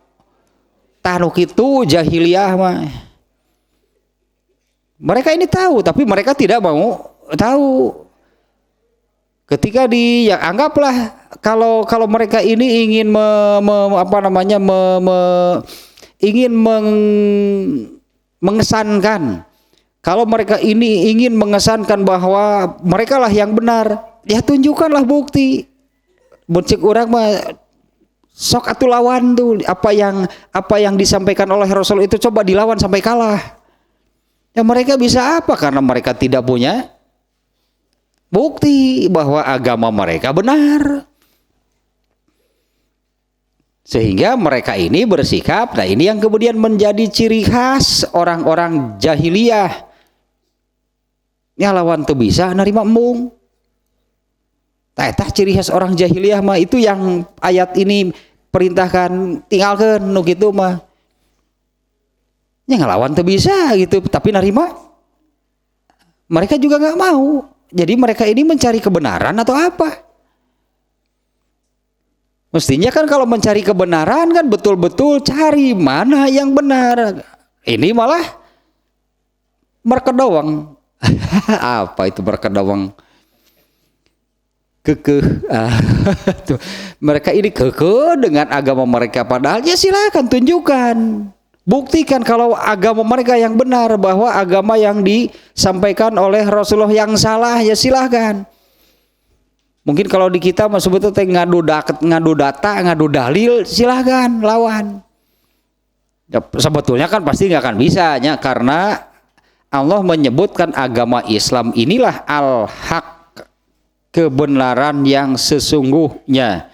Tanuk itu jahiliyah mah. Mereka ini tahu tapi mereka tidak mau tahu. Ketika ya anggaplah kalau mereka ini ingin ingin mengesankan, kalau mereka ini ingin mengesankan bahwa mereka lah yang benar, ya tunjukkanlah bukti. Buncik orang mah sok atuh lawan tuh apa yang disampaikan oleh Rasul itu, coba dilawan sampai kalah. Ya mereka bisa apa? Karena mereka tidak punya bukti bahwa agama mereka benar. Sehingga mereka ini bersikap, nah ini yang kemudian menjadi ciri khas orang-orang jahiliyah. Ya lawan tuh bisa nerima embung. Tah ciri khas orang jahiliyah mah itu yang ayat ini perintahkan tinggalkan nu gitu mah. Ya ngelawan tuh bisa gitu, tapi nerima mereka juga nggak mau. Jadi mereka ini mencari kebenaran atau apa? Mestinya kan kalau mencari kebenaran kan betul-betul cari mana yang benar. Ini malah merkedawang. Apa itu merkedawang? Kekeh. Mereka ini kekeh dengan agama mereka, padahal ya silakan tunjukkan, buktikan kalau agama mereka yang benar, bahwa agama yang disampaikan oleh Rasulullah yang salah, ya silakan. Mungkin kalau di kita sebetulnya ngadu data, ngadu dalil, silahkan lawan. Ya, sebetulnya kan pasti nggak akan bisa, ya, karena Allah menyebutkan agama Islam inilah al-haq, kebenaran yang sesungguhnya.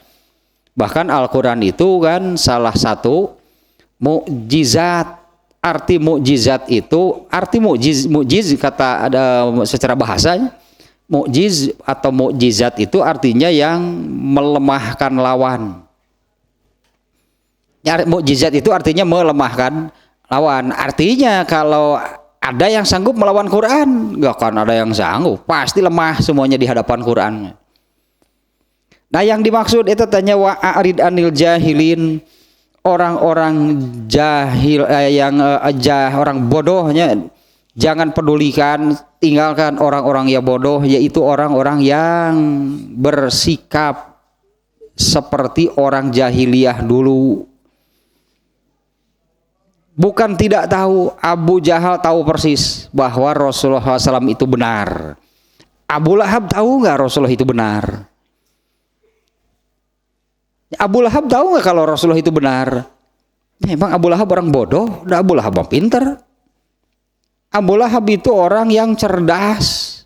Bahkan Al-Quran itu kan salah satu mukjizat. Arti mukjizat itu, arti mukjiz kata ada secara bahasanya. Mukjiz atau mukjizat itu artinya yang melemahkan lawan. Ya, mukjizat itu artinya melemahkan lawan. Artinya kalau ada yang sanggup melawan Quran, nggak akan ada yang sanggup. Pasti lemah semuanya di hadapan Quran. Nah yang dimaksud itu tanya wa a'rid anil jahilin, orang-orang jahil orang bodohnya. Jangan pedulikan, tinggalkan orang-orang yang bodoh, yaitu orang-orang yang bersikap seperti orang jahiliyah dulu. Bukan tidak tahu, Abu Jahal tahu persis bahwa Rasulullah SAW itu benar. Abu Lahab tahu nggak Rasulullah itu benar? Abu Lahab tahu nggak kalau Rasulullah itu benar? Memang Abu Lahab orang bodoh, dan Abu Lahab orang pinter. Abu Lahab itu orang yang cerdas.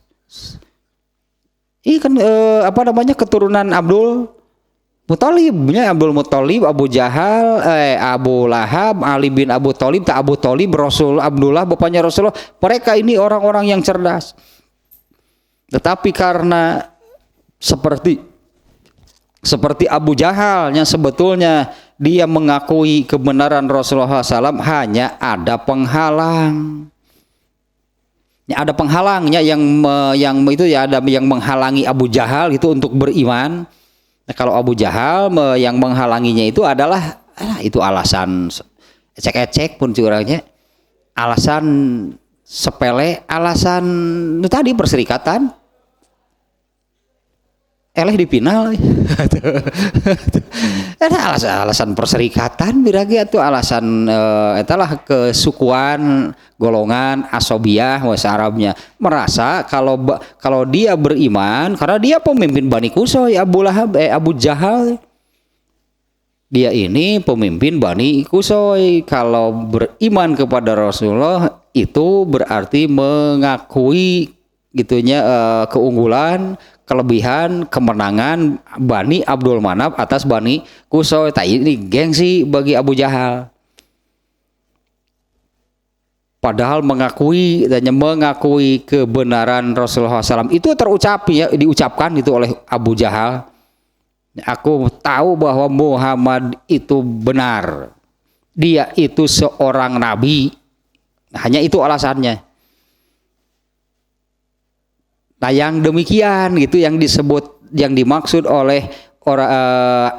Ini kan keturunan Abdul Muthalib, Abdul Muthalib, Abu Jahal, Abu Lahab, Ali bin Abu Thalib, tak Abu Thalib, Rasul Abdullah, bapaknya Rasulullah. Mereka ini orang-orang yang cerdas. Tetapi karena seperti Abu Jahal yang sebetulnya dia mengakui kebenaran Rasulullah SAW, hanya ada penghalang. Ya, ada penghalangnya yang itu ya, ada yang menghalangi Abu Jahal itu untuk beriman. Nah, kalau Abu Jahal yang menghalanginya itu adalah itu alasan ecek-ecek pun curangnya, alasan sepele, alasan itu tadi perserikatan, dipinal. Ada alasan perserikatan biragi itu alasan itulah kesukuan golongan asobiyah bahasa Arabnya, merasa kalau dia beriman karena dia pemimpin Bani Qusay, Abu Jahal dia ini pemimpin Bani Qusay, kalau beriman kepada Rasulullah itu berarti mengakui gitunya keunggulan, kelebihan, kemenangan Bani Abdul Manaf atas Bani Qusay. Ini gengsi bagi Abu Jahal. padahal mengakui kebenaran Rasulullah SAW itu diucapkan itu oleh Abu Jahal. Aku tahu bahwa Muhammad itu benar, dia itu seorang nabi. Hanya itu alasannya. Nah, yang demikian gitu yang dimaksud oleh orang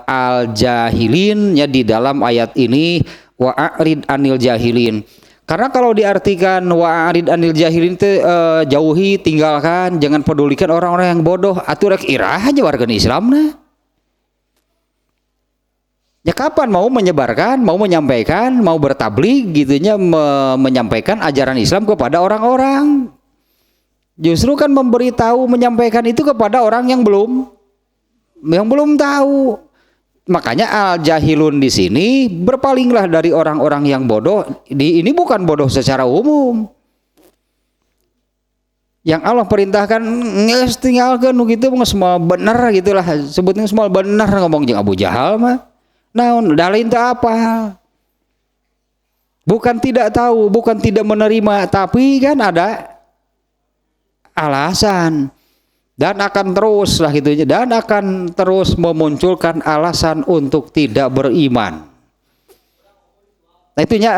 al-jahilin ya di dalam ayat ini, wa'arid anil jahilin. Karena kalau diartikan wa'arid anil jahilin itu jauhi, tinggalkan, jangan pedulikan orang-orang yang bodoh, atuh rek irah aja warga Islam nah. Ya kapan mau menyebarkan, mau menyampaikan, mau bertabligh gitunya menyampaikan ajaran Islam kepada orang-orang. Justru kan memberitahu, menyampaikan itu kepada orang yang belum tahu. Makanya al-jahilun di sini berpalinglah dari orang-orang yang bodoh. Ini bukan bodoh secara umum. Yang Allah perintahkan geus tinggalkeun gitu semua benar gitulah. Sebutnya semua benar ngomong jeung Abu Jahal mah. Naon dalin teh apa? Bukan tidak tahu, bukan tidak menerima, tapi kan ada alasan. Dan akan terus lah gitu, dan akan terus memunculkan alasan untuk tidak beriman. Nah itunya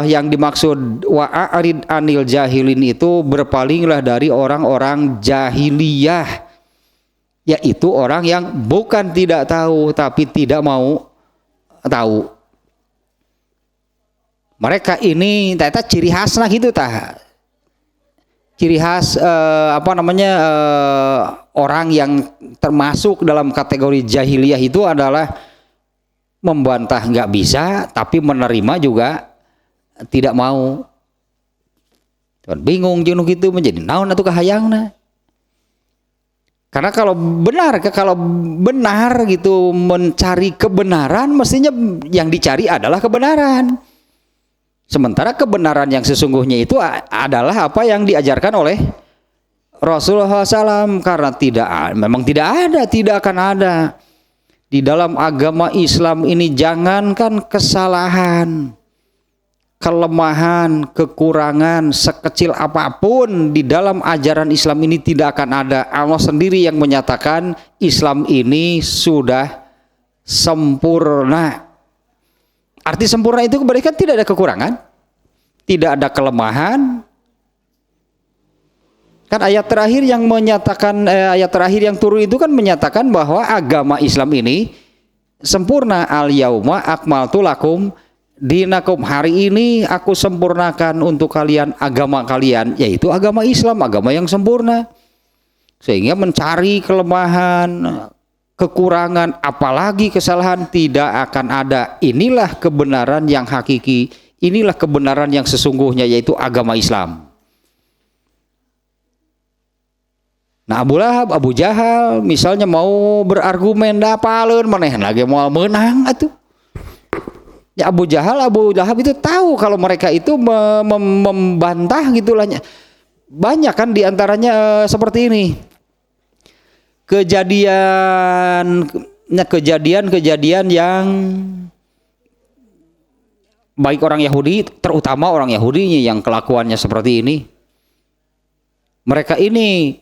yang dimaksud wa'arid anil jahilin itu berpalinglah dari orang-orang jahiliyah, yaitu orang yang bukan tidak tahu tapi tidak mau tahu. Mereka ini ternyata ciri khasnya gitu tah. Ciri khas orang yang termasuk dalam kategori jahiliyah itu adalah membantah nggak bisa, tapi menerima juga tidak mau. Bingung jenuh gitu menjadi naon atuh kahayangna. Karena kalau benar gitu mencari kebenaran, mestinya yang dicari adalah kebenaran. Sementara kebenaran yang sesungguhnya itu adalah apa yang diajarkan oleh Rasulullah SAW. Karena memang tidak akan ada di dalam agama Islam ini. Jangankan kesalahan, kelemahan, kekurangan sekecil apapun di dalam ajaran Islam ini tidak akan ada. Allah sendiri yang menyatakan Islam ini sudah sempurna. Arti sempurna itu kebalikan tidak ada kekurangan, tidak ada kelemahan. Kan ayat terakhir yang menyatakan ayat terakhir yang turun itu kan menyatakan bahwa agama Islam ini sempurna. Al yauma akmaltu lakum dinakum, hari ini aku sempurnakan untuk kalian agama kalian, yaitu agama Islam, agama yang sempurna. Sehingga mencari kelemahan, kekurangan, apalagi kesalahan tidak akan ada. Inilah kebenaran yang hakiki, inilah kebenaran yang sesungguhnya, yaitu agama Islam. Nah Abu Lahab, Abu Jahal misalnya mau berargumen dapaleun maneh lagi mau menang atuh. Ya Abu Lahab itu tahu kalau mereka itu membantah gitulah. Banyak kan diantaranya seperti ini. Kejadian yang baik orang Yahudi, terutama orang Yahudi yang kelakuannya seperti ini. Mereka ini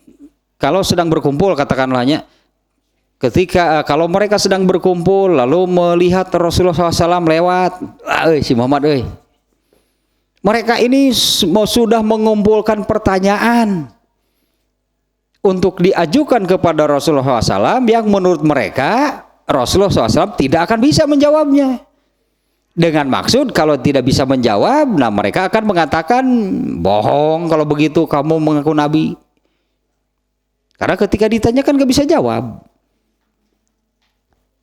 kalau sedang berkumpul, katakanlahnya, kalau mereka sedang berkumpul lalu melihat Rasulullah SAW lewat, si Muhammad, mereka ini sudah mengumpulkan pertanyaan untuk diajukan kepada Rasulullah SAW yang menurut mereka Rasulullah SAW tidak akan bisa menjawabnya. Dengan maksud kalau tidak bisa menjawab, nah mereka akan mengatakan bohong kalau begitu kamu mengaku nabi. Karena ketika ditanyakan gak bisa jawab.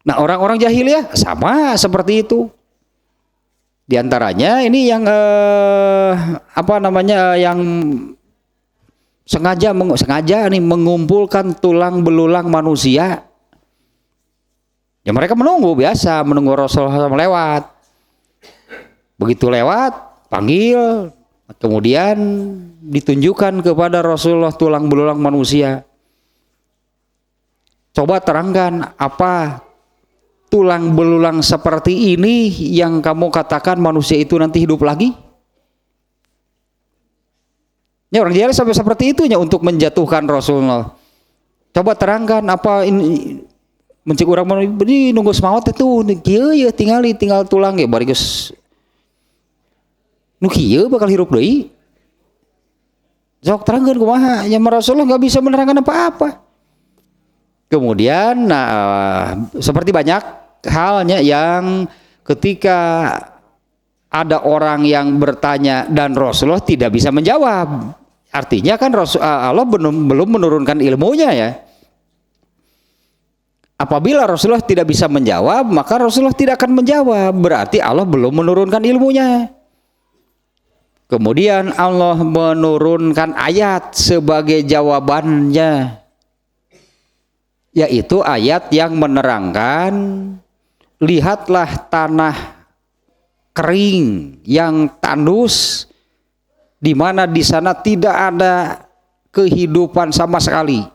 Nah orang-orang jahiliyah sama seperti itu. Di antaranya ini yang yang sengaja nih mengumpulkan tulang belulang manusia. Ya mereka menunggu Rasulullah SAW lewat. Begitu lewat, panggil, kemudian ditunjukkan kepada Rasulullah tulang belulang manusia. Coba terangkan apa tulang belulang seperti ini yang kamu katakan manusia itu nanti hidup lagi? Ya orang jahil sampai seperti itunya untuk menjatuhkan Rasulullah. Coba terangkan apa ini mencik urang ini nunggu semawat itu kieu ya tinggal tulang ge bari geus nu kieu bakal hirup deui. Sok terangkan kumaha nya Rasulullah enggak bisa menerangkan apa-apa. Kemudian seperti banyak halnya yang ketika ada orang yang bertanya dan Rasulullah tidak bisa menjawab. Artinya kan Allah belum menurunkan ilmunya ya. Apabila Rasulullah tidak bisa menjawab, maka Rasulullah tidak akan menjawab. Berarti Allah belum menurunkan ilmunya. Kemudian Allah menurunkan ayat sebagai jawabannya. Yaitu ayat yang menerangkan, lihatlah tanah kering yang tandus, di mana di sana tidak ada kehidupan sama sekali.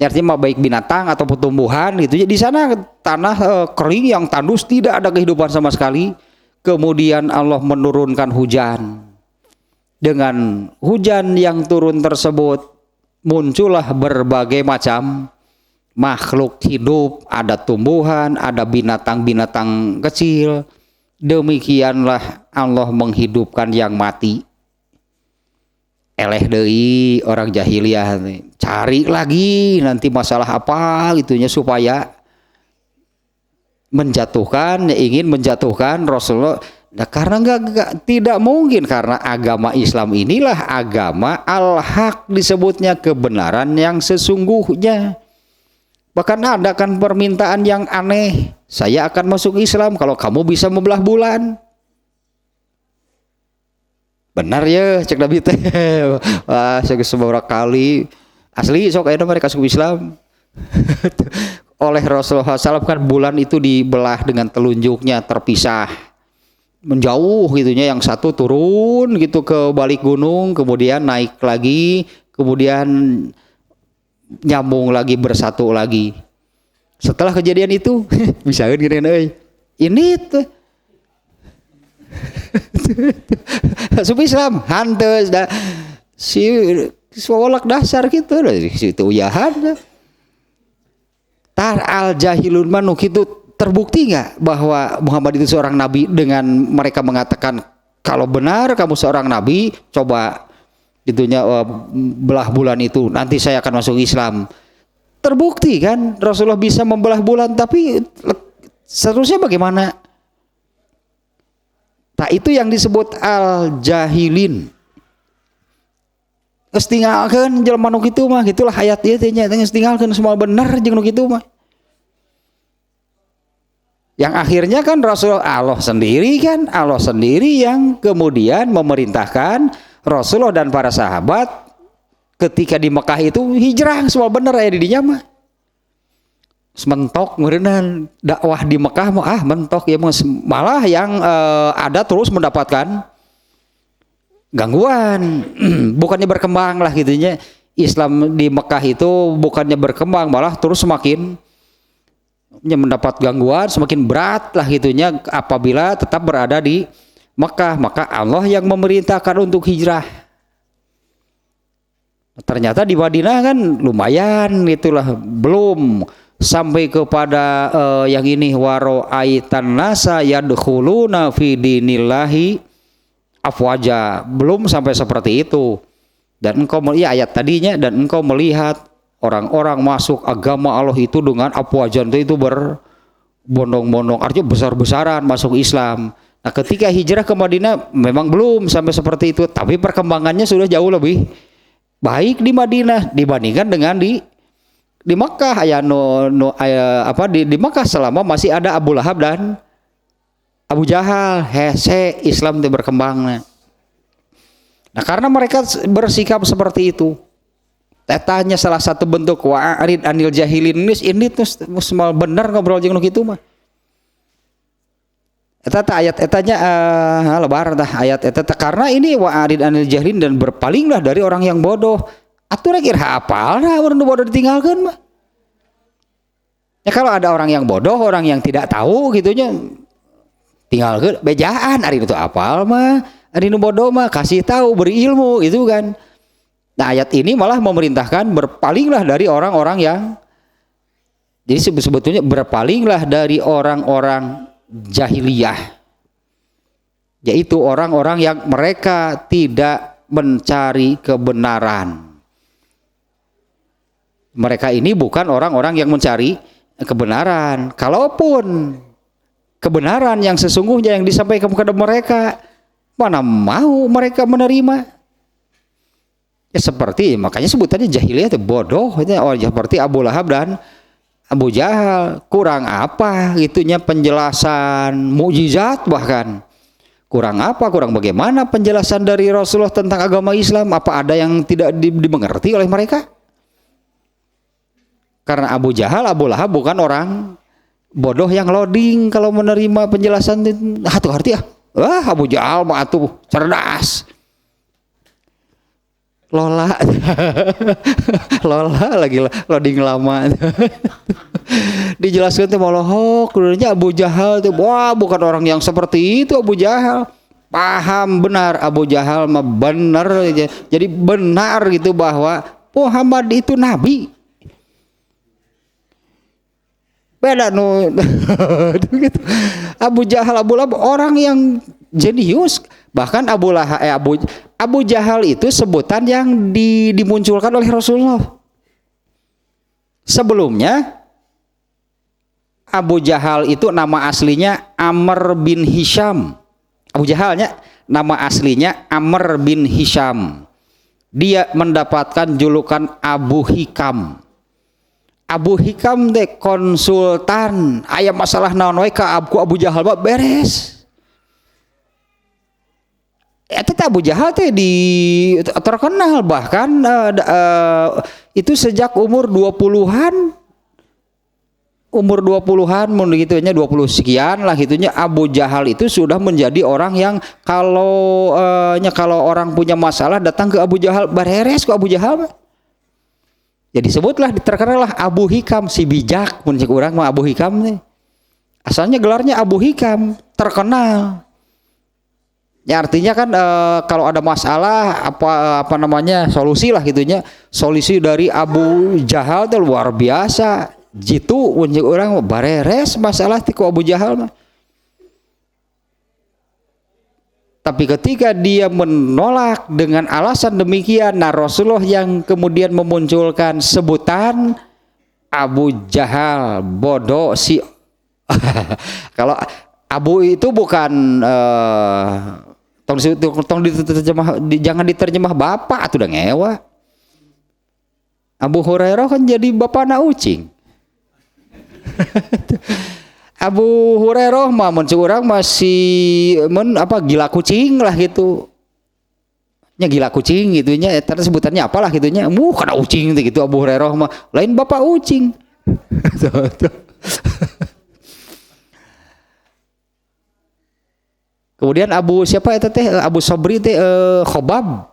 Artinya baik binatang atau tumbuhan gitu. Di sana tanah kering yang tandus, tidak ada kehidupan sama sekali. Kemudian Allah menurunkan hujan. Dengan hujan yang turun tersebut muncullah berbagai macam makhluk hidup, ada tumbuhan, ada binatang-binatang kecil. Demikianlah Allah menghidupkan yang mati. Eleh deui orang jahiliyah cari lagi nanti masalah apa gitunya supaya ingin menjatuhkan Rasulullah. Nah, karena tidak mungkin, karena agama Islam inilah agama al-haq, disebutnya kebenaran yang sesungguhnya. Bahkan ada kan permintaan yang aneh, saya akan masuk Islam kalau kamu bisa membelah bulan. Benar ya cek Nabi teh. Wah, saya beberapa kali asli sok aya mereka masuk Islam. Oleh Rasulullah SAW kan bulan itu dibelah dengan telunjuknya, terpisah menjauh gitunya, yang satu turun gitu ke balik gunung, kemudian naik lagi, kemudian nyambung lagi, bersatu lagi. Setelah kejadian itu bisa kan gini ini tuh masuk Islam hantes dah si solak dasar gitu dari situ uyahan tar al jahilun manu gitu. Terbukti nggak bahwa Muhammad itu seorang nabi dengan mereka mengatakan kalau benar kamu seorang nabi, coba itunya belah bulan itu nanti saya akan masuk Islam. Terbukti kan Rasulullah bisa membelah bulan, tapi seterusnya bagaimana? Nah itu yang disebut al jahilin. Geus tinggalkeun jelema nu kitu mah, gitulah ayat ieu teh nya, geus tinggalkeun semua bener jeung nu kitu mah. Yang akhirnya kan Allah sendiri yang kemudian memerintahkan Rasulullah dan para sahabat ketika di Mekah itu hijrah semua bener aya di dinya mah. Mentok meureunna dakwah di Mekah mah mentok ya, malah yang ada terus mendapatkan gangguan. Bukannya berkembang lah gitunya. Islam di Mekah itu bukannya berkembang, malah terus semakin mendapat gangguan, semakin berat lah gitunya apabila tetap berada di Mekah. Maka Allah yang memerintahkan untuk hijrah. Ternyata di Madinah kan lumayan itulah, belum sampai kepada yang ini waro aitan nasa yadkhuluna fi dinillahi afwaja, belum sampai seperti itu. Dan engkau melihat ayat tadinya, dan engkau melihat orang-orang masuk agama Allah itu dengan afwajan, itu berbondong-bondong, artinya besar-besaran masuk Islam. Nah ketika hijrah ke Madinah memang belum sampai seperti itu, tapi perkembangannya sudah jauh lebih baik di Madinah dibandingkan dengan di Makkah. Di Makkah selama masih ada Abu Lahab dan Abu Jahal, Islam itu berkembang. Nah karena mereka bersikap seperti itu, tetanya salah satu bentuk wa'arid anil jahilin ini tuh semua bener ngobrol jeung nu kitu mah. Eta ayat etanya lebar tah ayat eta, karena ini wa'arid anil jahilin, dan berpalinglah dari orang yang bodoh. Atuh rek hafal nah urang bodoh ditinggalkeun mah. Ya kalau ada orang yang bodoh, orang yang tidak tahu gitunya, tinggalkeun bejaan ari itu hafal mah. Ari nu bodoh mah kasih tahu, beri ilmu itu kan. Nah ayat ini malah memerintahkan berpalinglah dari orang-orang yang, jadi sebetulnya berpalinglah dari orang-orang jahiliyah, yaitu orang-orang yang mereka tidak mencari kebenaran. Mereka ini bukan orang-orang yang mencari kebenaran. Kalaupun kebenaran yang sesungguhnya yang disampaikan kepada mereka, mana mau mereka menerima? Ya seperti, makanya sebutannya jahiliyah itu bodoh. Oh, seperti Abu Lahab dan Abu Jahal. Kurang apa gitunya penjelasan mukjizat, bahkan kurang apa, kurang bagaimana penjelasan dari Rasulullah tentang agama Islam? Apa ada yang tidak dimengerti oleh mereka? Karena Abu Jahal, Abu Lahab bukan orang bodoh yang loading kalau menerima penjelasan hati-hati ya. Wah, Abu Jahal mah atuh cerdas. Lola. Lola lagi loading lama. Dijelaskan teh molohok, dulunya Abu Jahal teh wah bukan orang yang seperti itu. Abu Jahal paham benar, Abu Jahal mah benar, jadi benar gitu bahwa Muhammad itu nabi. Beda nu gitu. Abu Jahal, Abu Lahab orang yang jenius. Bahkan Abu Jahal itu sebutan yang dimunculkan oleh Rasulullah. Sebelumnya Abu Jahal itu nama aslinya Amr bin Hisham. Abu Jahalnya nama aslinya Amr bin Hisham. Dia mendapatkan julukan Abu Hikam. Abu Hikam deh konsultan, aya masalah naon wae ka Abu Jahal mah beres. Eta Abu Jahal teh terkenal bahkan itu sejak umur 20-an. Umur 20-an mun gitu nya 20 sekian lah gitunya, Abu Jahal itu sudah menjadi orang yang kalau orang punya masalah datang ke Abu Jahal beres ke Abu Jahal mah. Jadi sebutlah terkenallah Abu Hikam, si bijak mun cek urang mah Abu Hikam nih. Asalnya gelarnya Abu Hikam, terkenal. Ya artinya kan kalau ada masalah apa namanya solusi lah gitunya. Solusi dari Abu Jahal itu luar biasa. Jitu mun cek urang mah bareres masalah ti ku Abu Jahal mah. Tapi ketika dia menolak dengan alasan demikian, nah Rasulullah yang kemudian memunculkan sebutan Abu Jahal, bodoh si. Kalau Abu itu bukan jangan diterjemah bapak, atuh udah ngewa. Abu Hurairah kan jadi bapakna ucing. Abu Hurairah mah mun urang masih gila kucing lah gitu. Nya gila kucing gitunya, eta sebutannya apalah gitunya. Kana ucing gitu Abu Hurairah mah lain bapak ucing. Kemudian Abu siapa eta teh? Abu Sabri teh Khobab.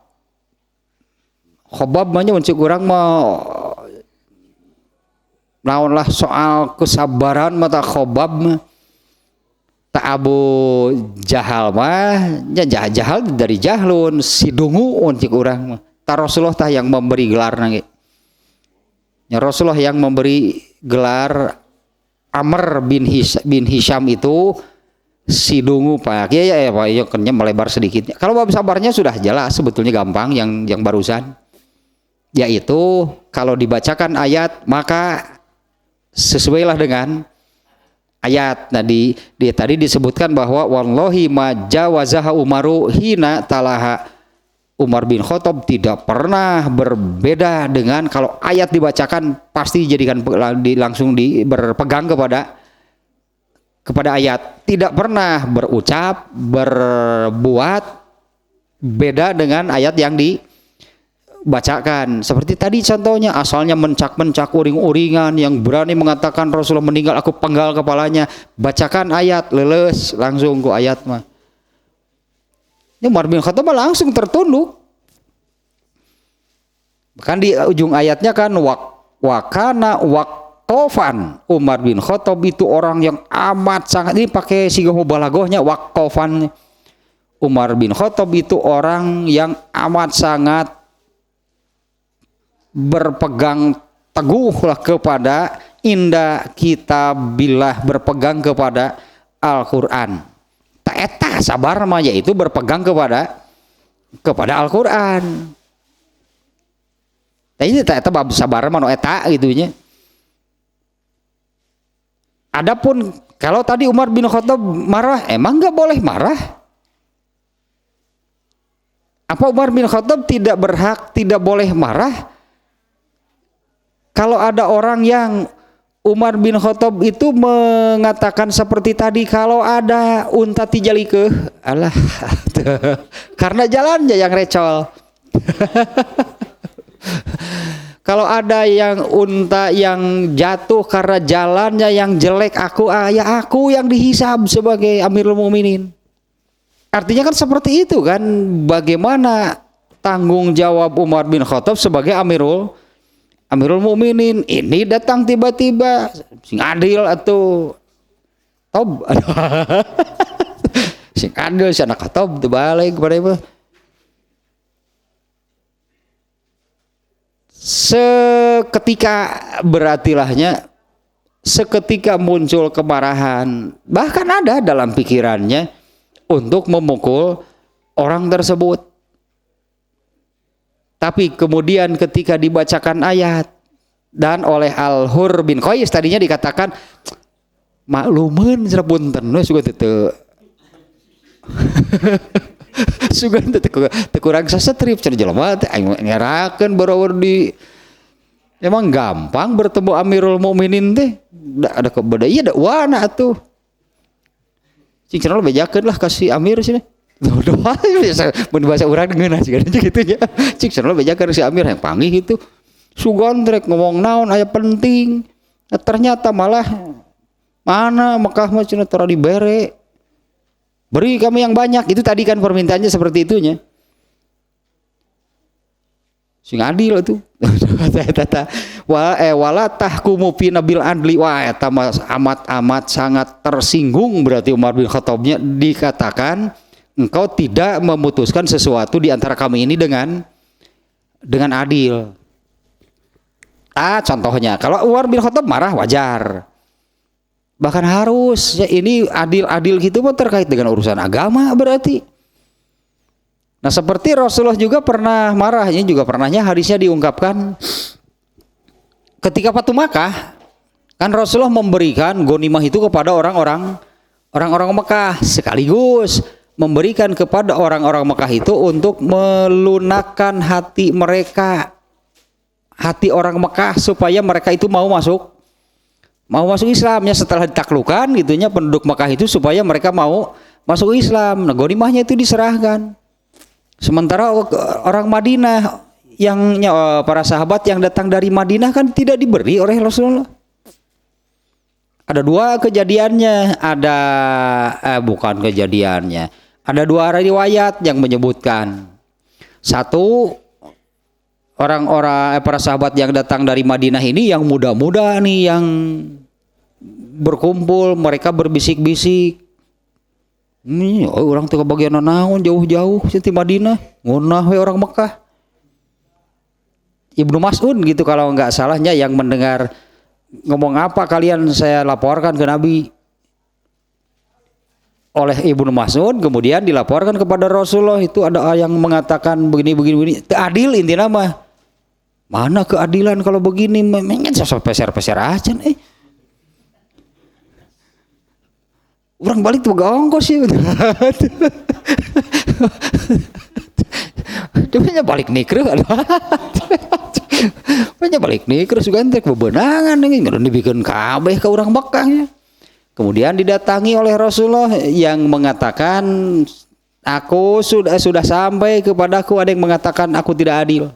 Khobab mah nya mun urang mah naonlah soal kesabaran mata Khobab mah. Tak Abu Jahal mah nya Jahal dari jahlun si dungu cik urang mah. Ta Rasulullah tah yang memberi gelar nage. Ya Rasulullah yang memberi gelar Amr bin Hisham itu si dungu Pak. Ya kayaknya melebar sedikit. Kalau bab sabarnya sudah jelas sebetulnya gampang yang barusan. Yaitu kalau dibacakan ayat maka sesuailah dengan ayat. Tadi disebutkan bahwa wallahi ma jawazaha Umaru hina talaha. Umar bin Khattab tidak pernah berbeda dengan kalau ayat dibacakan pasti dijadikan langsung berpegang kepada ayat. Tidak pernah berucap, berbuat beda dengan ayat yang dibacakan. Seperti tadi contohnya, asalnya mencak-mencak uring-uringan yang berani mengatakan Rasulullah meninggal aku penggal kepalanya. Bacakan ayat, leles langsung ke ayat mah. Ini Umar bin Khattab langsung tertunduk. Bahkan di ujung ayatnya kan wakana waqtofan. Umar bin Khattab itu orang yang amat sangat, ini pakai sigoh mubalaghahnya waqtofan. Umar bin Khattab itu orang yang amat sangat berpegang teguhlah kepada inda kitabillah, berpegang kepada Al-Qur'an. Ta eta sabar mah yaitu berpegang kepada Al-Qur'an. Tadi ta eta bab sabar mah no eta gitu nya. Adapun kalau tadi Umar bin Khattab marah, emang nggak boleh marah? Apa Umar bin Khattab tidak berhak, tidak boleh marah? Kalau ada orang yang Umar bin Khattab itu mengatakan seperti tadi, kalau ada unta tijalike, alah, karena jalannya yang recol. Kalau ada yang unta yang jatuh karena jalannya yang jelek, aku yang dihisab sebagai Amirul Mukminin. Artinya kan seperti itu kan, bagaimana tanggung jawab Umar bin Khattab sebagai Amirul Mukminin. Ini datang tiba-tiba sing adil atau tob sing adil si anak tob terbalik kepada ibu. Seketika beratilahnya, seketika muncul kemarahan, bahkan ada dalam pikirannya untuk memukul orang tersebut. Tapi kemudian ketika dibacakan ayat dan oleh Al-Hur bin Qais tadinya dikatakan makluman punten suga teu suga teu kurang sasetrip cenah jelema teh aing ngerakeun baru di emang gampang bertemu Amirul Mukminin teh ada kebeda ieu da wana atuh cing cenah bejakeun lah kasih Amir sini. Doa biasa bahasa urang ngeunah juga gitu nya. Cik cenah bejakeun si Amir yang panggih itu. Sugan trek ngomong naon aya penting. Ternyata malah mana Mekah mah cenah tara dibere. Beri kami yang banyak. Itu tadi kan permintaannya seperti itunya. Sing adil itu. Wala tahkumu fi nabil adli. Wah eta amat sangat tersinggung berarti Umar bin Khattabnya dikatakan engkau tidak memutuskan sesuatu di antara kami ini dengan adil. Contohnya kalau Umar bin Khattab marah wajar. Bahkan harus ya ini adil gitu mah terkait dengan urusan agama berarti. Nah seperti Rasulullah juga pernah marah, ini juga pernahnya hadisnya diungkapkan ketika Fatu Makkah kan Rasulullah memberikan ghanimah itu kepada orang-orang Mekah sekaligus memberikan kepada orang-orang Mekah itu untuk melunakkan hati mereka, hati orang Mekah supaya mereka itu mau masuk Islamnya setelah ditaklukkan gitunya penduduk Mekah itu supaya mereka mau masuk Islam. Nah ghanimahnya itu diserahkan. Sementara orang Madinah yang para sahabat yang datang dari Madinah kan tidak diberi oleh Rasulullah. Ada dua kejadiannya, bukan kejadiannya. Ada dua riwayat yang menyebutkan. Satu, orang-orang para sahabat yang datang dari Madinah ini yang muda-muda nih yang berkumpul, mereka berbisik-bisik. Orang tuh kebagian naon jauh-jauh di Madinah, ngunah we orang Mekah. Ibnu Mas'ud gitu kalau nggak salahnya yang mendengar ngomong apa kalian saya laporkan ke Nabi. Oleh Ibnu Mas'ud kemudian dilaporkan kepada Rasulullah itu ada yang mengatakan begini adil intinya mah mana keadilan kalau begini mengen peser-peser aja orang balik tuh gak ongkos sih dia balik nikru balik nikru juga entek bebenangan nih nggak dibikin kabeh ke orang Mekahnya. Kemudian didatangi oleh Rasulullah yang mengatakan aku sudah sampai kepadaku ada yang mengatakan aku tidak adil.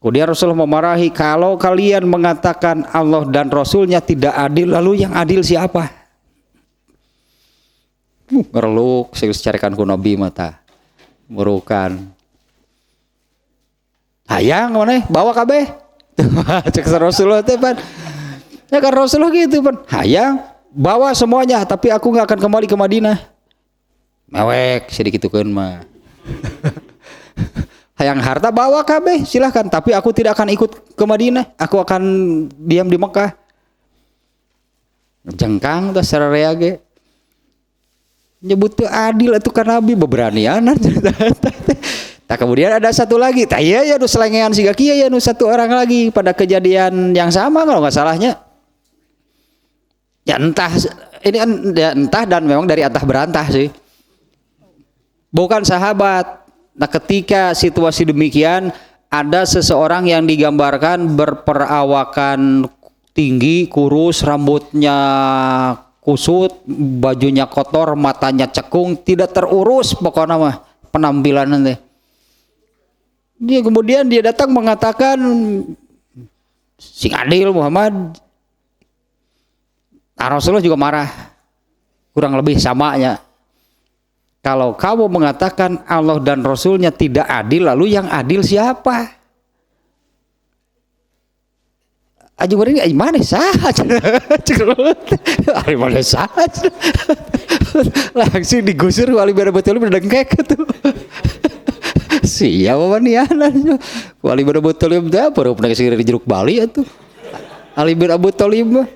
Kemudian Rasulullah memarahi kalau kalian mengatakan Allah dan Rasulnya tidak adil lalu yang adil siapa? Ngereluk saya carikan ku Nabi mata merukan. Hayang mana bawa kabeh. Cek Rasulullah teh pan. Ya kan Rasulullah gitu pan. Hayang bawa semuanya tapi aku nggak akan kembali ke Madinah. mewek sedikitukeun mah. Hayang harta bawa kabeh silahkan, tapi aku tidak akan ikut ke Madinah, aku akan diam di Mekah. Jengkang tuh sararea ge nyebut teu adil atuh ka Nabi beberanianan. Nah, kemudian ada satu lagi, tah iya ya nu selengean siga kieu ya nu satu orang lagi pada kejadian yang sama kalau nggak salahnya. Ya entah ini ya entah dan memang dari antah berantah sih. Bukan sahabat. Nah, ketika situasi demikian ada seseorang yang digambarkan berperawakan tinggi, kurus, rambutnya kusut, bajunya kotor, matanya cekung, tidak terurus pokoknya mah penampilan nanti. Dia kemudian dia datang mengatakan, sing adil Muhammad. Nah, Rasulullah juga marah, kurang lebih samanya. Kalau kamu mengatakan Allah dan Rasulnya tidak adil, lalu yang adil siapa? Aji beri ini mana saja, ari mana saja, langsung digusur wali betul berdengkek itu. Siapa manianan? Wali betul itu baru pernah kesini di Jeruk Bali itu. Ali bin Abu Thalib.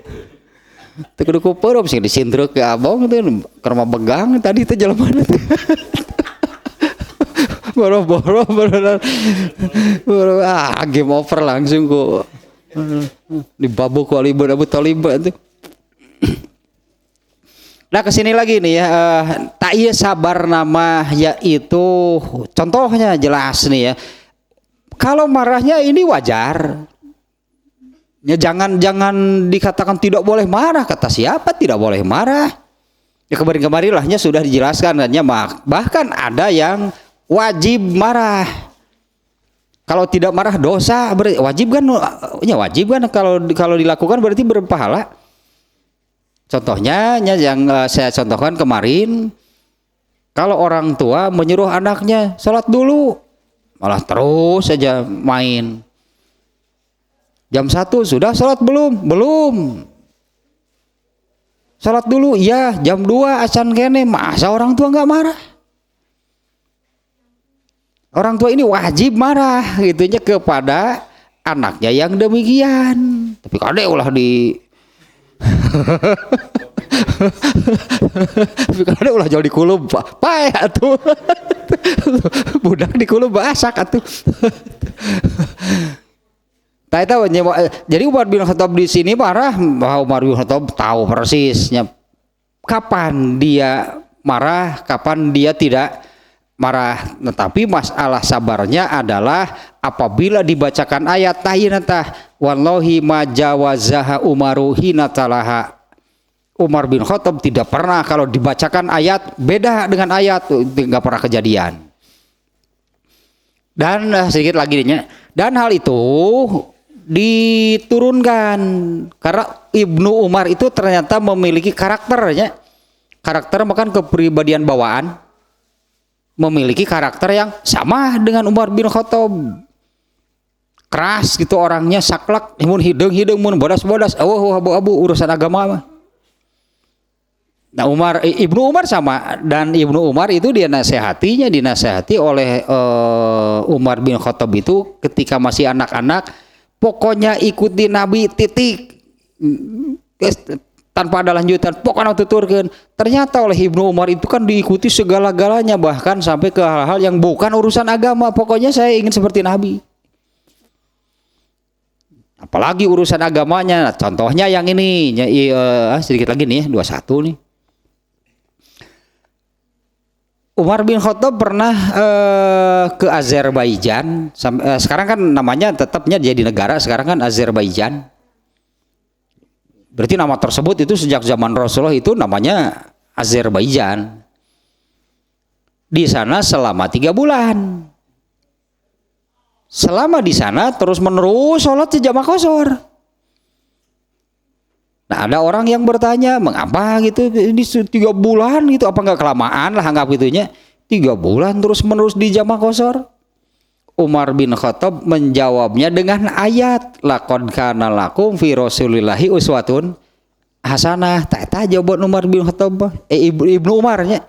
Teu kudu peureum sing disindruk ke abong teh keur begang tadi teh jelema teh. Boro-boro game over langsung ku dibabuk ku Ali bin Abu Thalib itu. Nah kesini lagi nih ya, tak iya sabar nama yaitu contohnya jelas nih ya. Kalau marahnya ini wajar. Ya jangan dikatakan tidak boleh marah, kata siapa tidak boleh marah? Ya kemarin lahnya sudah dijelaskan katanya bahkan ada yang wajib marah. Kalau tidak marah dosa, wajib kan? Ya wajib kan kalau dilakukan berarti berpahala. Contohnya yang saya contohkan kemarin, kalau orang tua menyuruh anaknya sholat dulu, malah terus saja main. Jam 1 sudah sholat belum? Belum. Sholat dulu, iya. Jam 2 acan kene, masa orang tua nggak marah? Orang tua ini wajib marah gitunya kepada anaknya yang demikian. Tapi kade ulah di tapi kade ulah jauh di kulub pae atuh. Budak di kulub basak atuh. Jadi Umar bin Khattab di sini marah, bahwa Umar bin Khattab tahu persisnya kapan dia marah, kapan dia tidak marah. Tetapi masalah sabarnya adalah apabila dibacakan ayat tahinatah wallahi ma jawazaha Umaru hina talaha. Umar bin Khattab tidak pernah kalau dibacakan ayat beda dengan ayat, nggak pernah kejadian. Dan sedikit lagi nih, dan hal itu diturunkan karena Ibnu Umar itu ternyata memiliki karakternya, karakter makan kepribadian bawaan, memiliki karakter yang sama dengan Umar bin Khattab, keras gitu orangnya, saklek, mun hidung mun bodas-bodas, abu-abu urusan agama mah. Nah Ibnu Umar sama, dan Ibnu Umar itu dinasehati oleh Umar bin Khattab itu ketika masih anak-anak. Pokoknya ikuti Nabi titik, tanpa ada lanjutan, pokoknya tuturkan. Ternyata oleh Ibnu Umar itu kan diikuti segala-galanya, bahkan sampai ke hal-hal yang bukan urusan agama. Pokoknya saya ingin seperti Nabi, apalagi urusan agamanya. Nah, contohnya yang ini sedikit lagi nih 21 nih. Umar bin Khattab pernah ke Azerbaijan. Sekarang kan namanya tetapnya jadi negara, sekarang kan Azerbaijan. Berarti nama tersebut itu sejak zaman Rasulullah itu namanya Azerbaijan. Di sana selama 3 bulan. Selama di sana terus menerus sholat jamaah qashar. Nah ada orang yang bertanya, mengapa gitu di 3 bulan gitu, apa nggak kelamaan lah anggap gitunya, 3 bulan terus menerus di jamaah qashar. Umar bin Khattab menjawabnya dengan ayat laqad kana lakum fi rasulillahi uswatun hasanah. Tak jawaban Umar bin Khattab Ibnu Umarnya.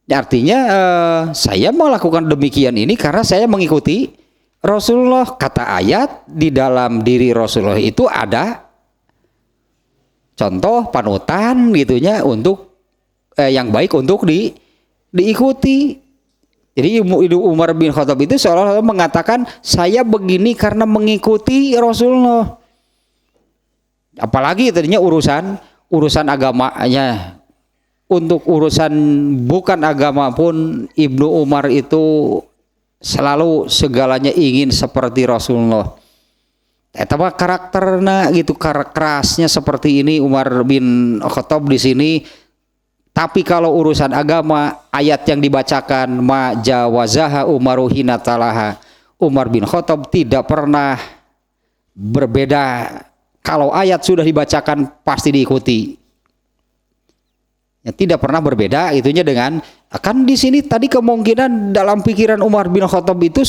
Artinya saya melakukan demikian ini karena saya mengikuti Rasulullah. Kata ayat, di dalam diri Rasulullah itu ada contoh panutan gitunya untuk yang baik untuk diikuti. Jadi Umar bin Khattab itu seolah-olah mengatakan saya begini karena mengikuti Rasulullah. Apalagi tadinya urusan agamanya. Untuk urusan bukan agama pun Ibnu Umar itu selalu segalanya ingin seperti Rasulullah. Tapi karakternya gitu, kerasnya seperti ini Umar bin Khattab di sini. Tapi kalau urusan agama, ayat yang dibacakan ma jawazaha Umaru hina talaha, Umar bin Khattab tidak pernah berbeda. Kalau ayat sudah dibacakan pasti diikuti. Ya, tidak pernah berbeda itunya dengan kan di sini tadi kemungkinan dalam pikiran Umar bin Khattab itu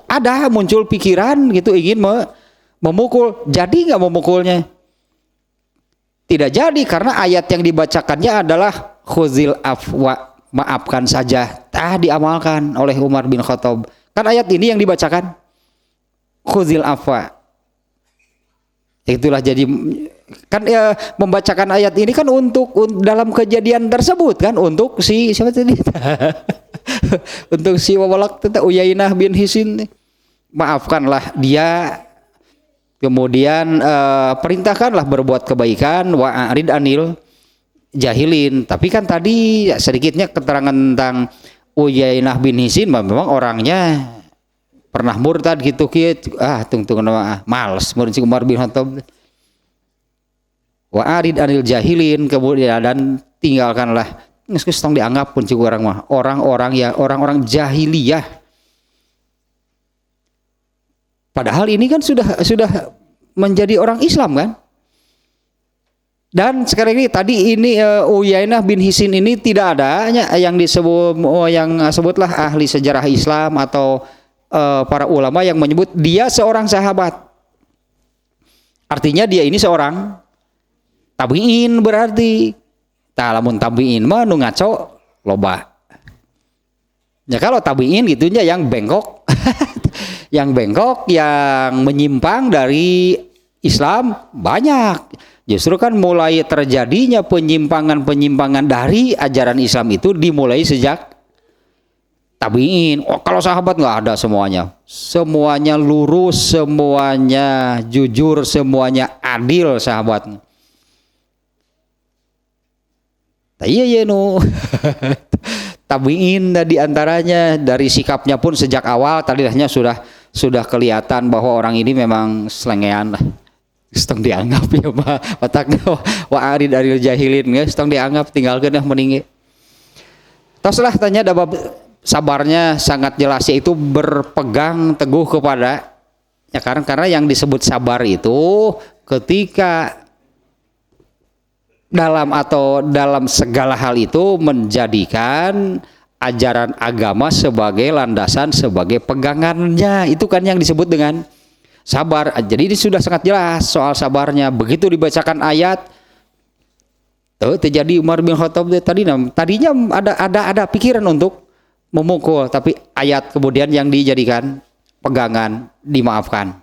ada muncul pikiran gitu ingin memukul. Jadi nggak memukulnya? Tidak jadi karena ayat yang dibacakannya adalah khuzil afwa, maafkan saja. Diamalkan oleh Umar bin Khattab. Kan ayat ini yang dibacakan khuzil afwa. Itulah jadi kan membacakan ayat ini kan untuk dalam kejadian tersebut kan untuk si siapa tadi? Untuk si wawalak Uyainah bin Hisin, maafkanlah dia. Kemudian perintahkanlah berbuat kebaikan wa arid anil jahilin. Tapi kan tadi sedikitnya keterangan tentang Uyainah bin Hisin memang orangnya pernah murtad gitu tunggu males menurut Umar bin Khattab. Wa arid anil jahilin, kemudian dan tinggalkanlah geus tong dianggap pun ciku orang mah orang-orang jahiliyah. Padahal ini kan sudah menjadi orang Islam kan. Dan sekarang ini tadi ini Uyainah bin Hisin ini tidak ada yang disebut yang sebutlah ahli sejarah Islam atau para ulama yang menyebut dia seorang sahabat. Artinya dia ini seorang tabi'in berarti. Lamun tabi'in mah nu ngaco loba. Ya kalau tabi'in gitunya yang bengkok. Yang bengkok, yang menyimpang dari Islam banyak. Justru kan mulai terjadinya penyimpangan-penyimpangan dari ajaran Islam itu dimulai sejak tabi'in. Kalau sahabat nggak ada semuanya. Semuanya lurus, semuanya jujur, semuanya adil sahabat. Iya nu. Tabi'in diantaranya dari sikapnya pun sejak awal tadinya sudah kelihatan bahwa orang ini memang selengean lah. Setong dianggap ya mah otaknya wa arid dari jahilin geus setong dianggap tinggalkeun dah meninggi. Taslah tanya dabab sabarnya sangat jelas yaitu berpegang teguh kepada ya karena yang disebut sabar itu ketika dalam segala hal itu menjadikan ajaran agama sebagai landasan, sebagai pegangannya. Itu kan yang disebut dengan sabar. Jadi ini sudah sangat jelas soal sabarnya. Begitu dibacakan ayat terjadi Umar bin Khattab tadinya ada pikiran untuk memukul, tapi ayat kemudian yang dijadikan pegangan, dimaafkan.